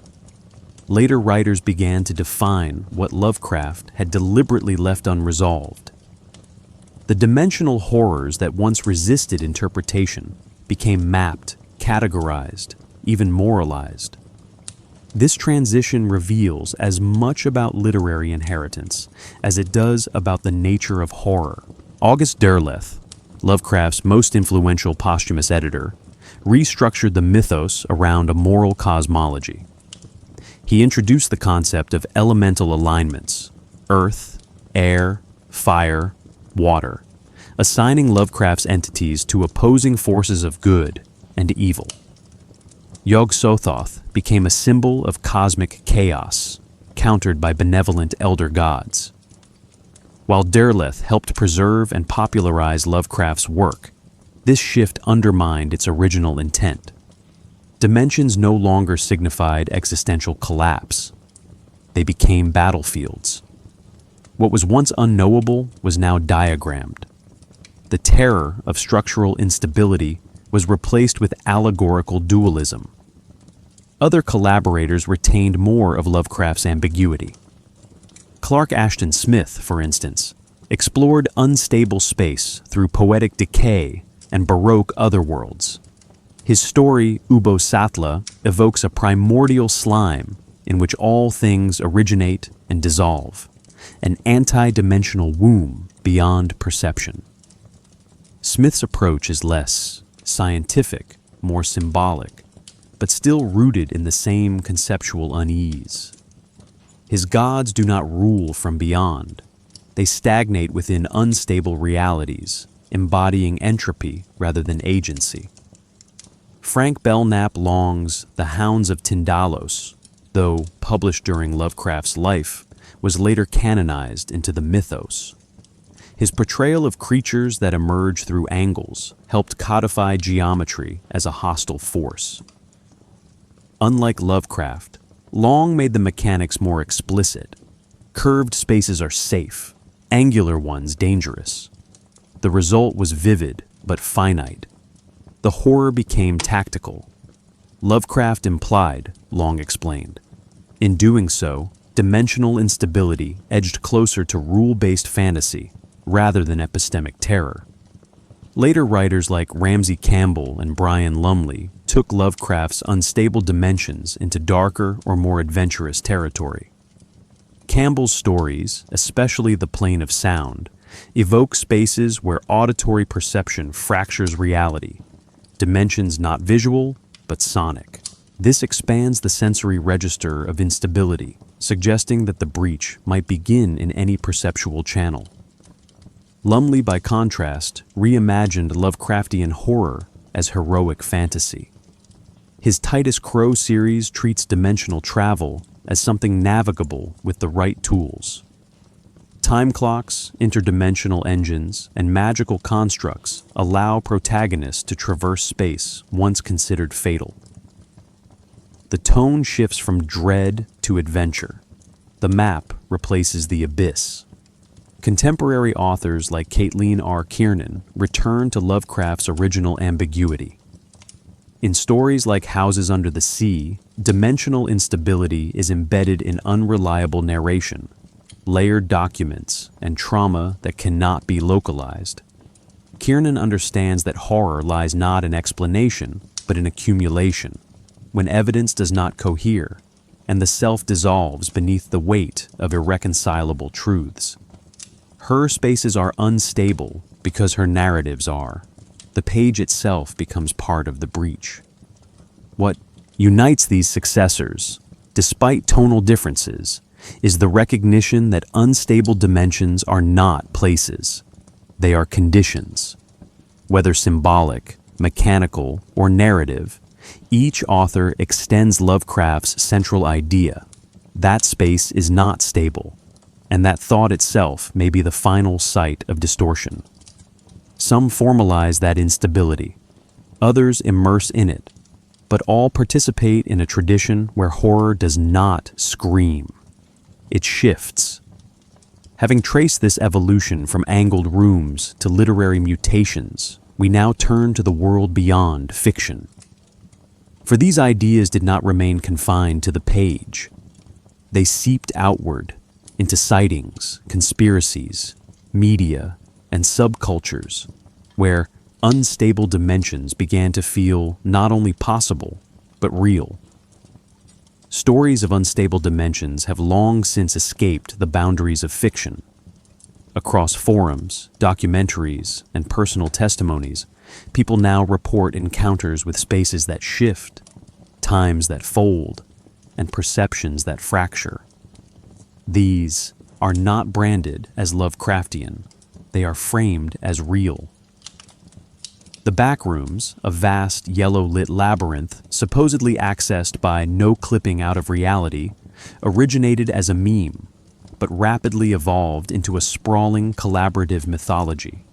Later writers began to define what Lovecraft had deliberately left unresolved. The dimensional horrors that once resisted interpretation became mapped, categorized, even moralized. This transition reveals as much about literary inheritance as it does about the nature of horror. August Derleth, Lovecraft's most influential posthumous editor, restructured the mythos around a moral cosmology. He introduced the concept of elemental alignments: earth, air, fire, water, assigning Lovecraft's entities to opposing forces of good and evil. Yog-Sothoth became a symbol of cosmic chaos, countered by benevolent elder gods. While Derleth helped preserve and popularize Lovecraft's work, this shift undermined its original intent. Dimensions no longer signified existential collapse. They became battlefields. What was once unknowable was now diagrammed. The terror of structural instability was replaced with allegorical dualism. Other collaborators retained more of Lovecraft's ambiguity. Clark Ashton Smith, for instance, explored unstable space through poetic decay and Baroque otherworlds. His story, Ubosatla, evokes a primordial slime in which all things originate and dissolve, an anti-dimensional womb beyond perception. Smith's approach is less scientific, more symbolic, but still rooted in the same conceptual unease. His gods do not rule from beyond. They stagnate within unstable realities, embodying entropy rather than agency. Frank Belknap Long's The Hounds of Tindalos, though published during Lovecraft's life, was later canonized into the mythos. His portrayal of creatures that emerge through angles helped codify geometry as a hostile force. Unlike Lovecraft, Long made the mechanics more explicit. Curved spaces are safe, angular ones dangerous. The result was vivid but finite. The horror became tactical. Lovecraft implied, Long explained. In doing so, dimensional instability edged closer to rule-based fantasy rather than epistemic terror. Later writers like Ramsey Campbell and Brian Lumley took Lovecraft's unstable dimensions into darker or more adventurous territory. Campbell's stories, especially The Plane of Sound, evoke spaces where auditory perception fractures reality, dimensions not visual, but sonic. This expands the sensory register of instability, suggesting that the breach might begin in any perceptual channel. Lumley, by contrast, reimagined Lovecraftian horror as heroic fantasy. His Titus Crow series treats dimensional travel as something navigable with the right tools. Time clocks, interdimensional engines, and magical constructs allow protagonists to traverse space once considered fatal. The tone shifts from dread to adventure. The map replaces the abyss. Contemporary authors like Caitlin R. Kiernan return to Lovecraft's original ambiguity. In stories like Houses Under the Sea, dimensional instability is embedded in unreliable narration, layered documents, and trauma that cannot be localized. Kiernan understands that horror lies not in explanation, but in accumulation, when evidence does not cohere, and the self dissolves beneath the weight of irreconcilable truths. Her spaces are unstable because her narratives are. The page itself becomes part of the breach. What unites these successors, despite tonal differences, is the recognition that unstable dimensions are not places. They are conditions. Whether symbolic, mechanical, or narrative, Each author extends Lovecraft's central idea. That space is not stable, and that thought itself may be the final site of distortion. Some formalize that instability, others immerse in it, but all participate in a tradition where horror does not scream. It shifts. Having traced this evolution from angled rooms to literary mutations, we now turn to the world beyond fiction. For these ideas did not remain confined to the page. They seeped outward into sightings, conspiracies, media, and subcultures, where unstable dimensions began to feel not only possible, but real. Stories of unstable dimensions have long since escaped the boundaries of fiction. Across forums, documentaries, and personal testimonies, people now report encounters with spaces that shift, times that fold, and perceptions that fracture. These are not branded as Lovecraftian. They are framed as real. The backrooms, a vast yellow-lit labyrinth supposedly accessed by no clipping out of reality, originated as a meme, but rapidly evolved into a sprawling collaborative mythology.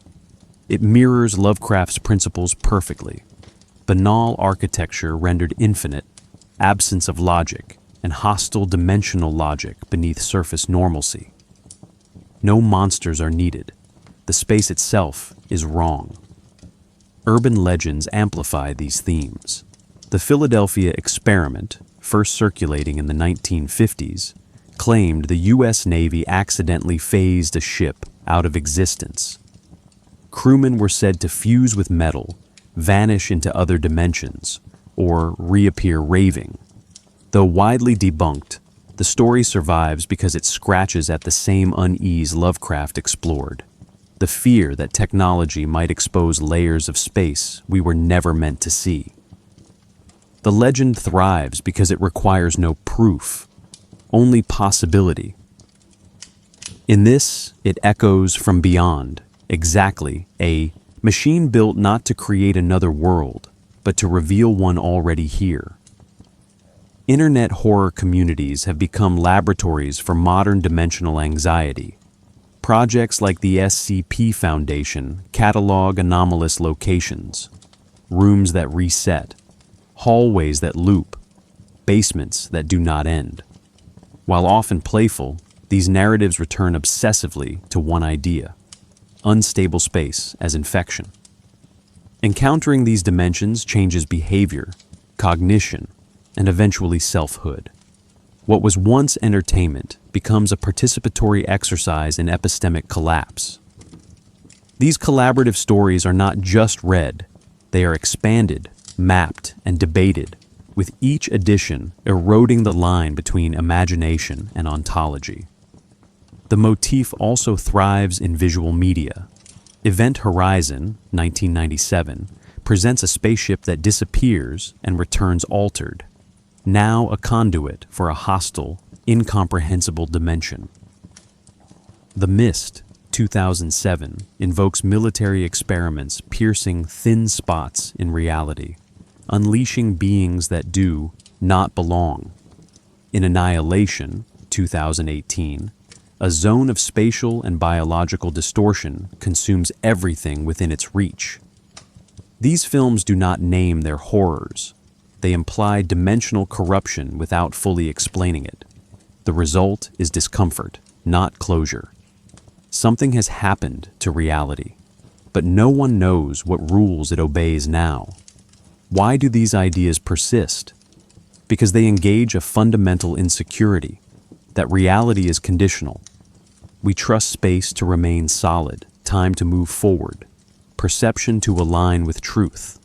It mirrors Lovecraft's principles perfectly. Banal architecture rendered infinite, absence of logic, and hostile dimensional logic beneath surface normalcy. No monsters are needed. The space itself is wrong. Urban legends amplify these themes. The Philadelphia experiment, first circulating in the 1950s, claimed the U.S. Navy accidentally phased a ship out of existence. Crewmen were said to fuse with metal, vanish into other dimensions, or reappear raving. Though widely debunked, the story survives because it scratches at the same unease Lovecraft explored. The fear that technology might expose layers of space we were never meant to see. The legend thrives because it requires no proof, only possibility. In this, it echoes from beyond, exactly a machine built not to create another world, but to reveal one already here. Internet horror communities have become laboratories for modern dimensional anxiety. Projects like the SCP Foundation catalog anomalous locations, rooms that reset, hallways that loop, basements that do not end. While often playful, these narratives return obsessively to one idea: unstable space as infection. Encountering these dimensions changes behavior, cognition, and eventually selfhood. What was once entertainment becomes a participatory exercise in epistemic collapse. These collaborative stories are not just read, they are expanded, mapped, and debated, with each edition eroding the line between imagination and ontology. The motif also thrives in visual media. Event Horizon, 1997, presents a spaceship that disappears and returns altered, now a conduit for a hostile, incomprehensible dimension. The Mist, 2007, invokes military experiments piercing thin spots in reality, unleashing beings that do not belong. In Annihilation, 2018, a zone of spatial and biological distortion consumes everything within its reach. These films do not name their horrors. They imply dimensional corruption without fully explaining it. The result is discomfort, not closure. Something has happened to reality, but no one knows what rules it obeys now. Why do these ideas persist? Because they engage a fundamental insecurity, that reality is conditional. We trust space to remain solid, time to move forward, perception to align with truth.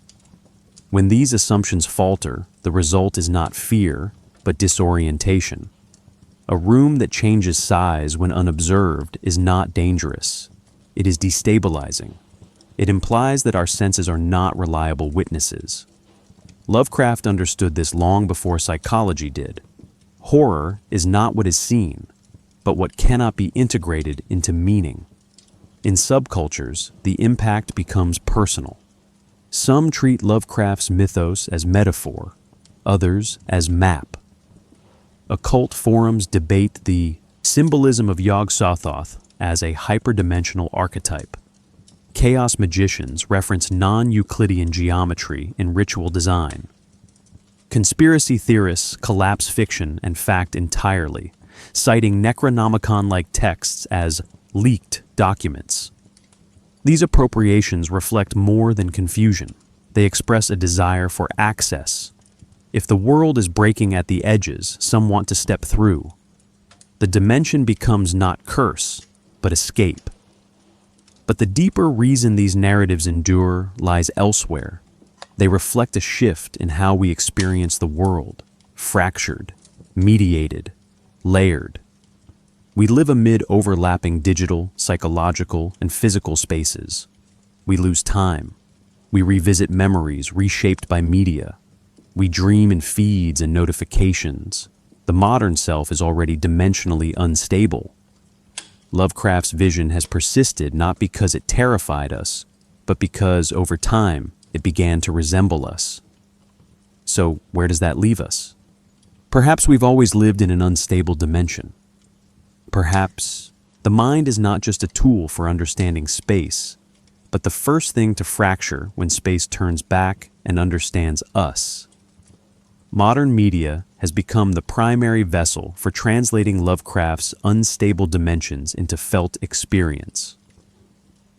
When these assumptions falter, the result is not fear, but disorientation. A room that changes size when unobserved is not dangerous. It is destabilizing. It implies that our senses are not reliable witnesses. Lovecraft understood this long before psychology did. Horror is not what is seen, but what cannot be integrated into meaning. In subcultures, the impact becomes personal. Some treat Lovecraft's mythos as metaphor, others as map. Occult forums debate the symbolism of Yog-Sothoth as a hyperdimensional archetype. Chaos magicians reference non-Euclidean geometry in ritual design. Conspiracy theorists collapse fiction and fact entirely, citing Necronomicon-like texts as leaked documents. These appropriations reflect more than confusion. They express a desire for access. If the world is breaking at the edges, some want to step through. The dimension becomes not curse, but escape. But the deeper reason these narratives endure lies elsewhere. They reflect a shift in how we experience the world, fractured, mediated, layered. We live amid overlapping digital, psychological, and physical spaces. We lose time. We revisit memories reshaped by media. We dream in feeds and notifications. The modern self is already dimensionally unstable. Lovecraft's vision has persisted not because it terrified us, but because, over time, it began to resemble us. So, where does that leave us? Perhaps we've always lived in an unstable dimension. Perhaps the mind is not just a tool for understanding space, but the first thing to fracture when space turns back and understands us. Modern media has become the primary vessel for translating Lovecraft's unstable dimensions into felt experience.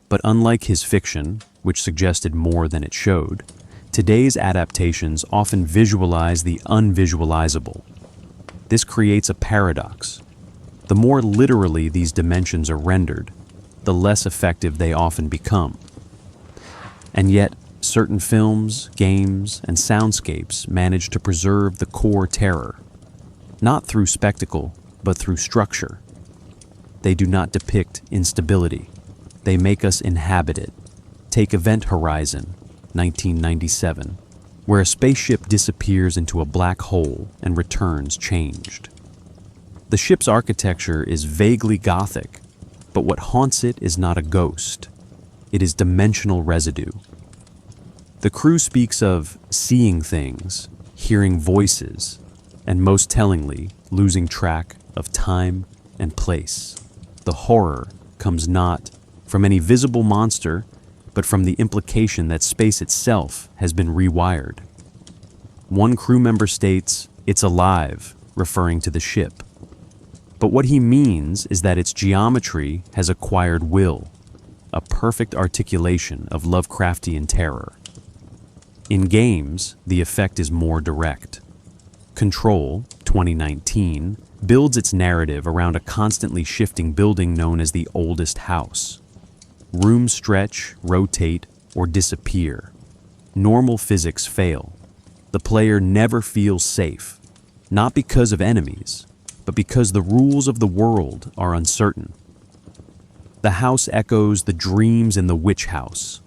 But unlike his fiction, which suggested more than it showed, today's adaptations often visualize the unvisualizable. This creates a paradox. The more literally these dimensions are rendered, the less effective they often become. And yet, certain films, games, and soundscapes manage to preserve the core terror, not through spectacle, but through structure. They do not depict instability. They make us inhabit it. Take Event Horizon, 1997, where a spaceship disappears into a black hole and returns changed. The ship's architecture is vaguely Gothic, but what haunts it is not a ghost. It is dimensional residue. The crew speaks of seeing things, hearing voices, and most tellingly, losing track of time and place. The horror comes not from any visible monster, but from the implication that space itself has been rewired. One crew member states, "It's alive," referring to the ship. But what he means is that its geometry has acquired will, a perfect articulation of Lovecraftian terror. In games, the effect is more direct. Control, 2019, builds its narrative around a constantly shifting building known as the oldest house. Rooms stretch, rotate, or disappear. Normal physics fail. The player never feels safe, not because of enemies, but because the rules of the world are uncertain. The house echoes the dreams in the witch house,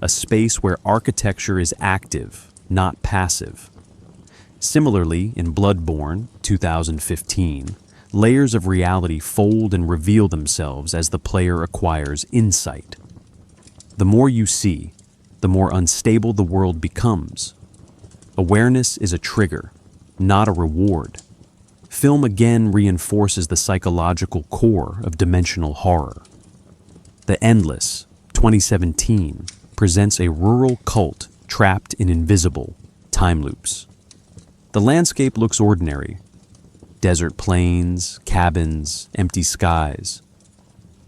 a space where architecture is active, not passive. Similarly, in Bloodborne, 2015, layers of reality fold and reveal themselves as the player acquires insight. The more you see, the more unstable the world becomes. Awareness is a trigger, not a reward. Film again reinforces the psychological core of dimensional horror. The Endless, 2017, presents a rural cult trapped in invisible time loops. The landscape looks ordinary. Desert plains, cabins, empty skies.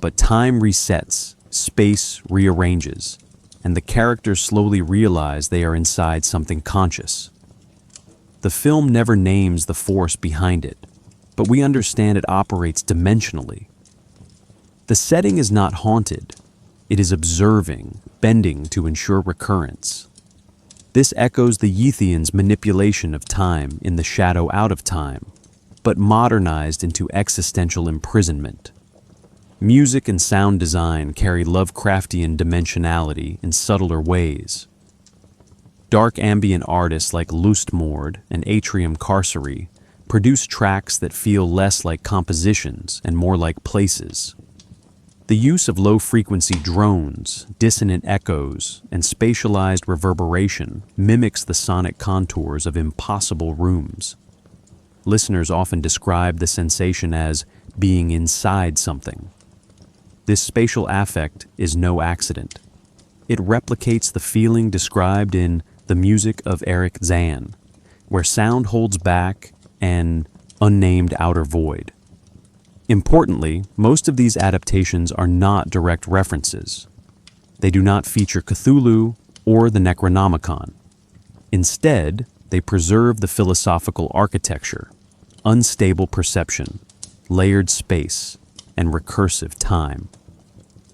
But time resets, space rearranges, and the characters slowly realize they are inside something conscious. The film never names the force behind it, but we understand it operates dimensionally. The setting is not haunted. It is observing, bending to ensure recurrence. This echoes the Yithians' manipulation of time in The Shadow Out of Time, but modernized into existential imprisonment. Music and sound design carry Lovecraftian dimensionality in subtler ways. Dark ambient artists like Lustmord and Atrium Carcery produce tracks that feel less like compositions and more like places. The use of low-frequency drones, dissonant echoes, and spatialized reverberation mimics the sonic contours of impossible rooms. Listeners often describe the sensation as being inside something. This spatial affect is no accident. It replicates the feeling described in The Music of Eric Zahn, where sound holds back an unnamed outer void. Importantly, most of these adaptations are not direct references. They do not feature Cthulhu or the Necronomicon. Instead, they preserve the philosophical architecture, unstable perception, layered space, and recursive time.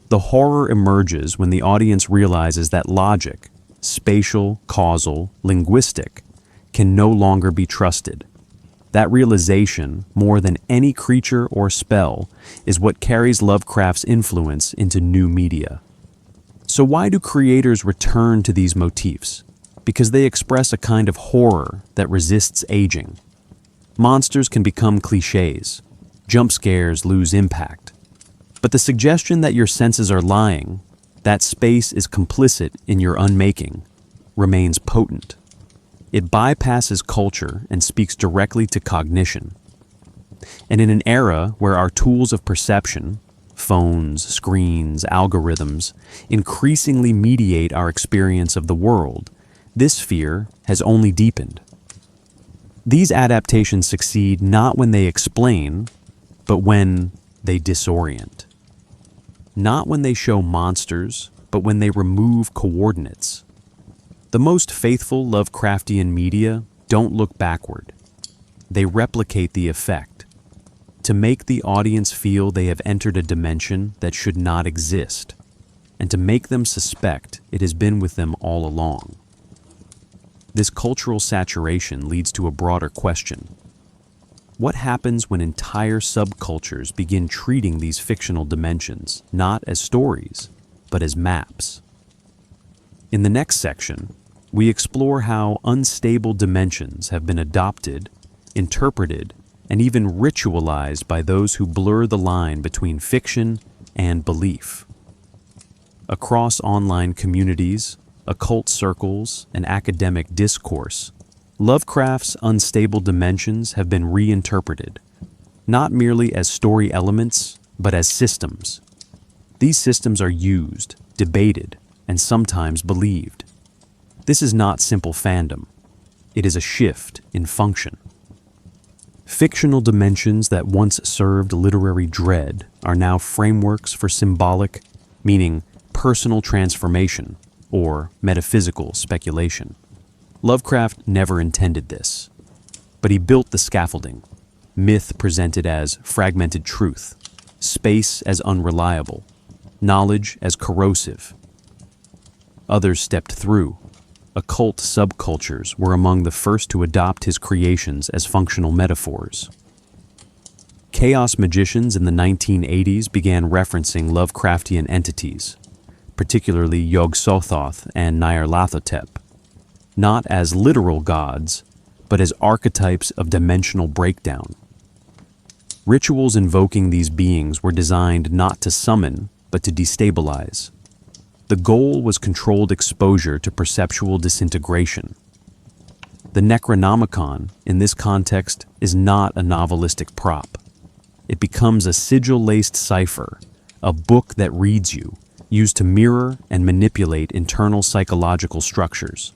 The horror emerges when the audience realizes that logic, spatial, causal, linguistic, can no longer be trusted. That realization, more than any creature or spell, is what carries Lovecraft's influence into new media. So why do creators return to these motifs? Because they express a kind of horror that resists aging. Monsters can become cliches. Jump scares lose impact. But the suggestion that your senses are lying, that space is complicit in your unmaking, remains potent. It bypasses culture and speaks directly to cognition. And in an era where our tools of perception, phones, screens, algorithms, increasingly mediate our experience of the world, this fear has only deepened. These adaptations succeed not when they explain, but when they disorient. Not when they show monsters, but when they remove coordinates. The most faithful Lovecraftian media don't look backward. They replicate the effect, to make the audience feel they have entered a dimension that should not exist, and to make them suspect it has been with them all along. This cultural saturation leads to a broader question. What happens when entire subcultures begin treating these fictional dimensions not as stories, but as maps? In the next section, we explore how unstable dimensions have been adopted, interpreted, and even ritualized by those who blur the line between fiction and belief. Across online communities, occult circles, and academic discourse, Lovecraft's unstable dimensions have been reinterpreted, not merely as story elements, but as systems. These systems are used, debated, and sometimes believed. This is not simple fandom. It is a shift in function. Fictional dimensions that once served literary dread are now frameworks for symbolic, meaning personal transformation, or metaphysical speculation. Lovecraft never intended this, but he built the scaffolding, myth presented as fragmented truth, space as unreliable, knowledge as corrosive. Others stepped through. Occult subcultures were among the first to adopt his creations as functional metaphors. Chaos magicians in the 1980s began referencing Lovecraftian entities, particularly Yog-Sothoth and Nyarlathotep, not as literal gods, but as archetypes of dimensional breakdown. Rituals invoking these beings were designed not to summon, but to destabilize. The goal was controlled exposure to perceptual disintegration. The Necronomicon, in this context, is not a novelistic prop. It becomes a sigil-laced cipher, a book that reads you, used to mirror and manipulate internal psychological structures.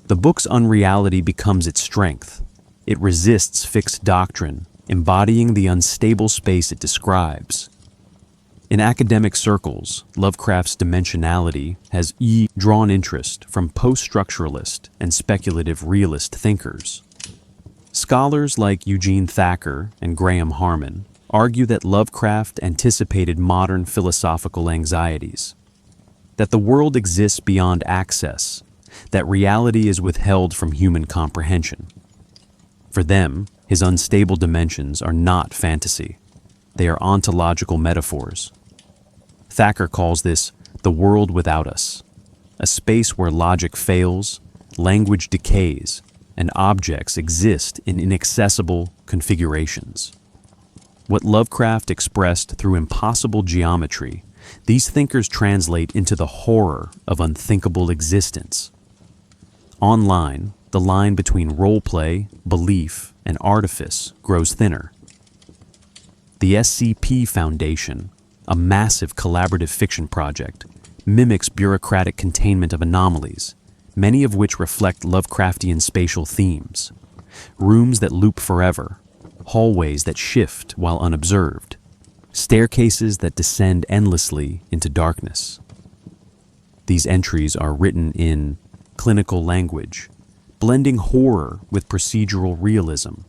The book's unreality becomes its strength. It resists fixed doctrine, embodying the unstable space it describes. In academic circles, Lovecraft's dimensionality has drawn interest from post-structuralist and speculative realist thinkers. Scholars like Eugene Thacker and Graham Harman argue that Lovecraft anticipated modern philosophical anxieties, that the world exists beyond access, that reality is withheld from human comprehension. For them, his unstable dimensions are not fantasy. They are ontological metaphors. Thacker calls this the world without us, a space where logic fails, language decays, and objects exist in inaccessible configurations. What Lovecraft expressed through impossible geometry, these thinkers translate into the horror of unthinkable existence. Online, the line between roleplay, belief, and artifice grows thinner. The SCP Foundation, a massive collaborative fiction project, mimics bureaucratic containment of anomalies, many of which reflect Lovecraftian spatial themes. Rooms that loop forever, hallways that shift while unobserved, staircases that descend endlessly into darkness. These entries are written in clinical language, blending horror with procedural realism.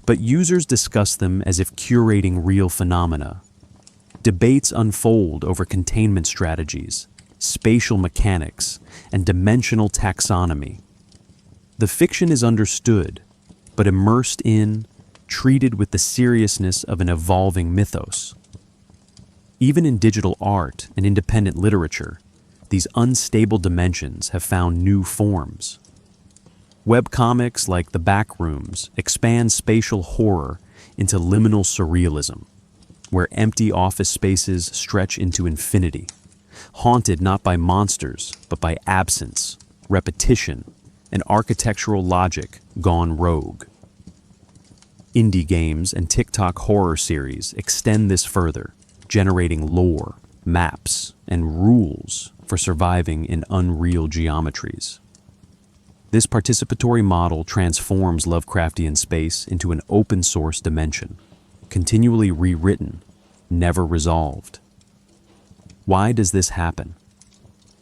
But users discuss them as if curating real phenomena. Debates unfold over containment strategies, spatial mechanics, and dimensional taxonomy. The fiction is understood, but immersed in, treated with the seriousness of an evolving mythos. Even in digital art and independent literature, these unstable dimensions have found new forms. Webcomics like The Backrooms expand spatial horror into liminal surrealism, where empty office spaces stretch into infinity, haunted not by monsters, but by absence, repetition, and architectural logic gone rogue. Indie games and TikTok horror series extend this further, generating lore, maps, and rules for surviving in unreal geometries. This participatory model transforms Lovecraftian space into an open-source dimension, continually rewritten, never resolved. Why does this happen?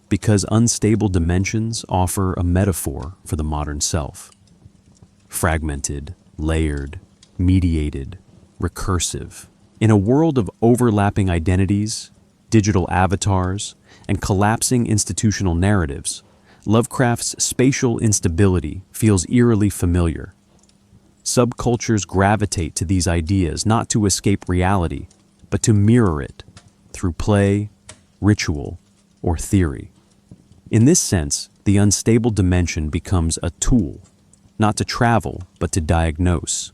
Because unstable dimensions offer a metaphor for the modern self. Fragmented, layered, mediated, recursive. In a world of overlapping identities, digital avatars, and collapsing institutional narratives, Lovecraft's spatial instability feels eerily familiar. Subcultures gravitate to these ideas not to escape reality, but to mirror it through play, ritual, or theory. In this sense, the unstable dimension becomes a tool, not to travel, but to diagnose.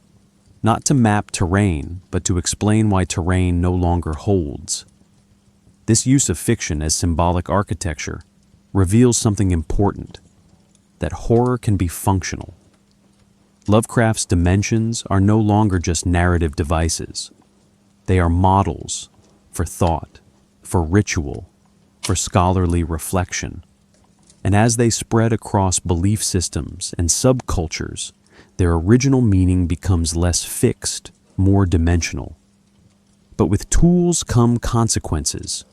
Not to map terrain, but to explain why terrain no longer holds. This use of fiction as symbolic architecture reveals something important, that horror can be functional. Lovecraft's dimensions are no longer just narrative devices. They are models for thought, for ritual, for scholarly reflection. And as they spread across belief systems and subcultures, their original meaning becomes less fixed, more dimensional. But with tools come consequences.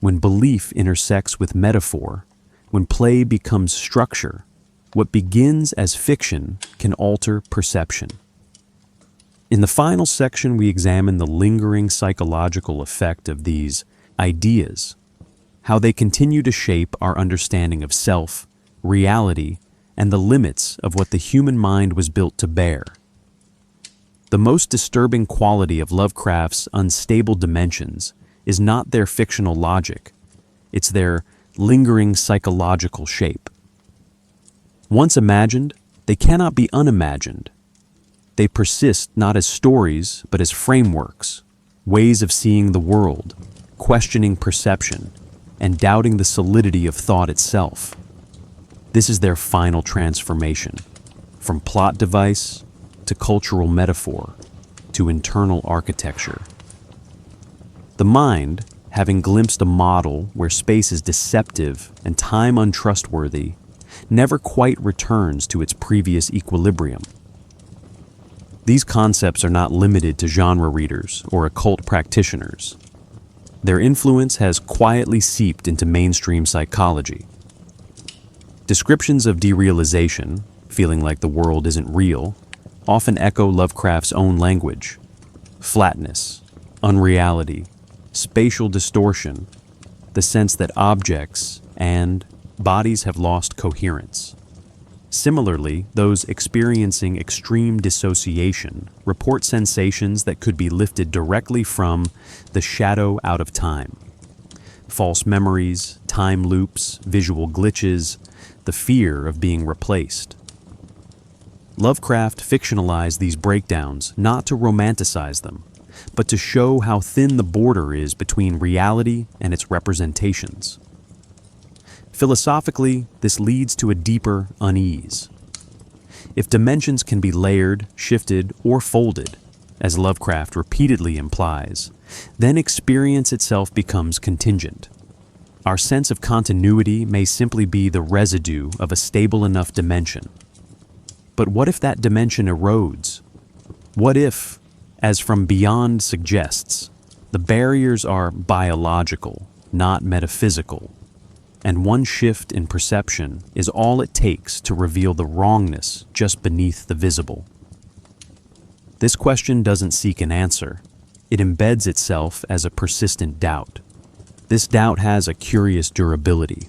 When belief intersects with metaphor, when play becomes structure, what begins as fiction can alter perception. In the final section, we examine the lingering psychological effect of these ideas, how they continue to shape our understanding of self, reality, and the limits of what the human mind was built to bear. The most disturbing quality of Lovecraft's unstable dimensions is not their fictional logic, it's their lingering psychological shape. Once imagined, they cannot be unimagined. They persist not as stories, but as frameworks, ways of seeing the world, questioning perception, and doubting the solidity of thought itself. This is their final transformation, from plot device to cultural metaphor to internal architecture. The mind, having glimpsed a model where space is deceptive and time untrustworthy, never quite returns to its previous equilibrium. These concepts are not limited to genre readers or occult practitioners. Their influence has quietly seeped into mainstream psychology. Descriptions of derealization, feeling like the world isn't real, often echo Lovecraft's own language. Flatness, unreality, spatial distortion, the sense that objects and bodies have lost coherence. Similarly, those experiencing extreme dissociation report sensations that could be lifted directly from the shadow out of time. False memories, time loops, visual glitches, the fear of being replaced. Lovecraft fictionalized these breakdowns not to romanticize them, but to show how thin the border is between reality and its representations. Philosophically, this leads to a deeper unease. If dimensions can be layered, shifted, or folded, as Lovecraft repeatedly implies, then experience itself becomes contingent. Our sense of continuity may simply be the residue of a stable enough dimension. But what if that dimension erodes? What if, as From Beyond suggests, the barriers are biological, not metaphysical, and one shift in perception is all it takes to reveal the wrongness just beneath the visible? This question doesn't seek an answer. It embeds itself as a persistent doubt. This doubt has a curious durability.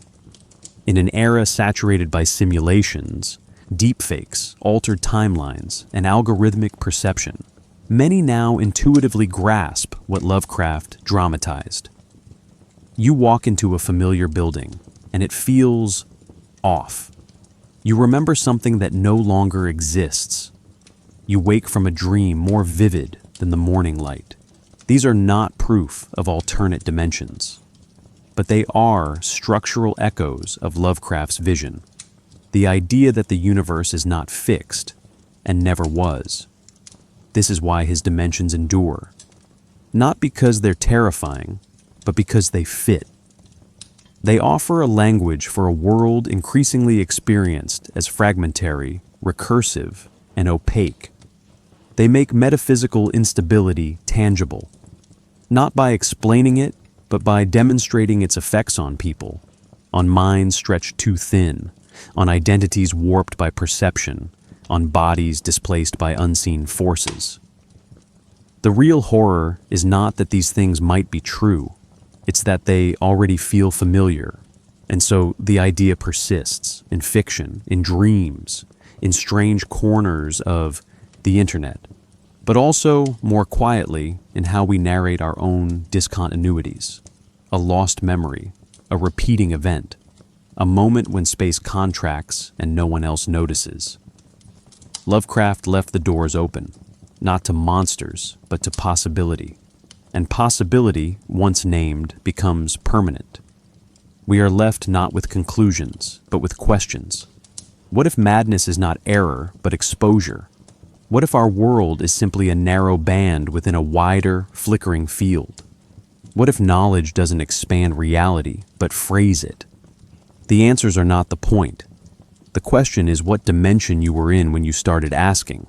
In an era saturated by simulations, deepfakes, altered timelines, and algorithmic perception, many now intuitively grasp what Lovecraft dramatized. You walk into a familiar building, and it feels off. You remember something that no longer exists. You wake from a dream more vivid than the morning light. These are not proof of alternate dimensions, but they are structural echoes of Lovecraft's vision. The idea that the universe is not fixed, and never was. This is why his dimensions endure. Not because they're terrifying, but because they fit. They offer a language for a world increasingly experienced as fragmentary, recursive, and opaque. They make metaphysical instability tangible, not by explaining it, but by demonstrating its effects on people, on minds stretched too thin, on identities warped by perception, on bodies displaced by unseen forces. The real horror is not that these things might be true, it's that they already feel familiar, and so the idea persists in fiction, in dreams, in strange corners of the internet, but also, more quietly, in how we narrate our own discontinuities, a lost memory, a repeating event, a moment when space contracts and no one else notices. Lovecraft left the doors open, not to monsters, but to possibility. And possibility, once named, becomes permanent. We are left not with conclusions, but with questions. What if madness is not error, but exposure? What if our world is simply a narrow band within a wider, flickering field? What if knowledge doesn't expand reality, but phrase it? The answers are not the point. The question is what dimension you were in when you started asking.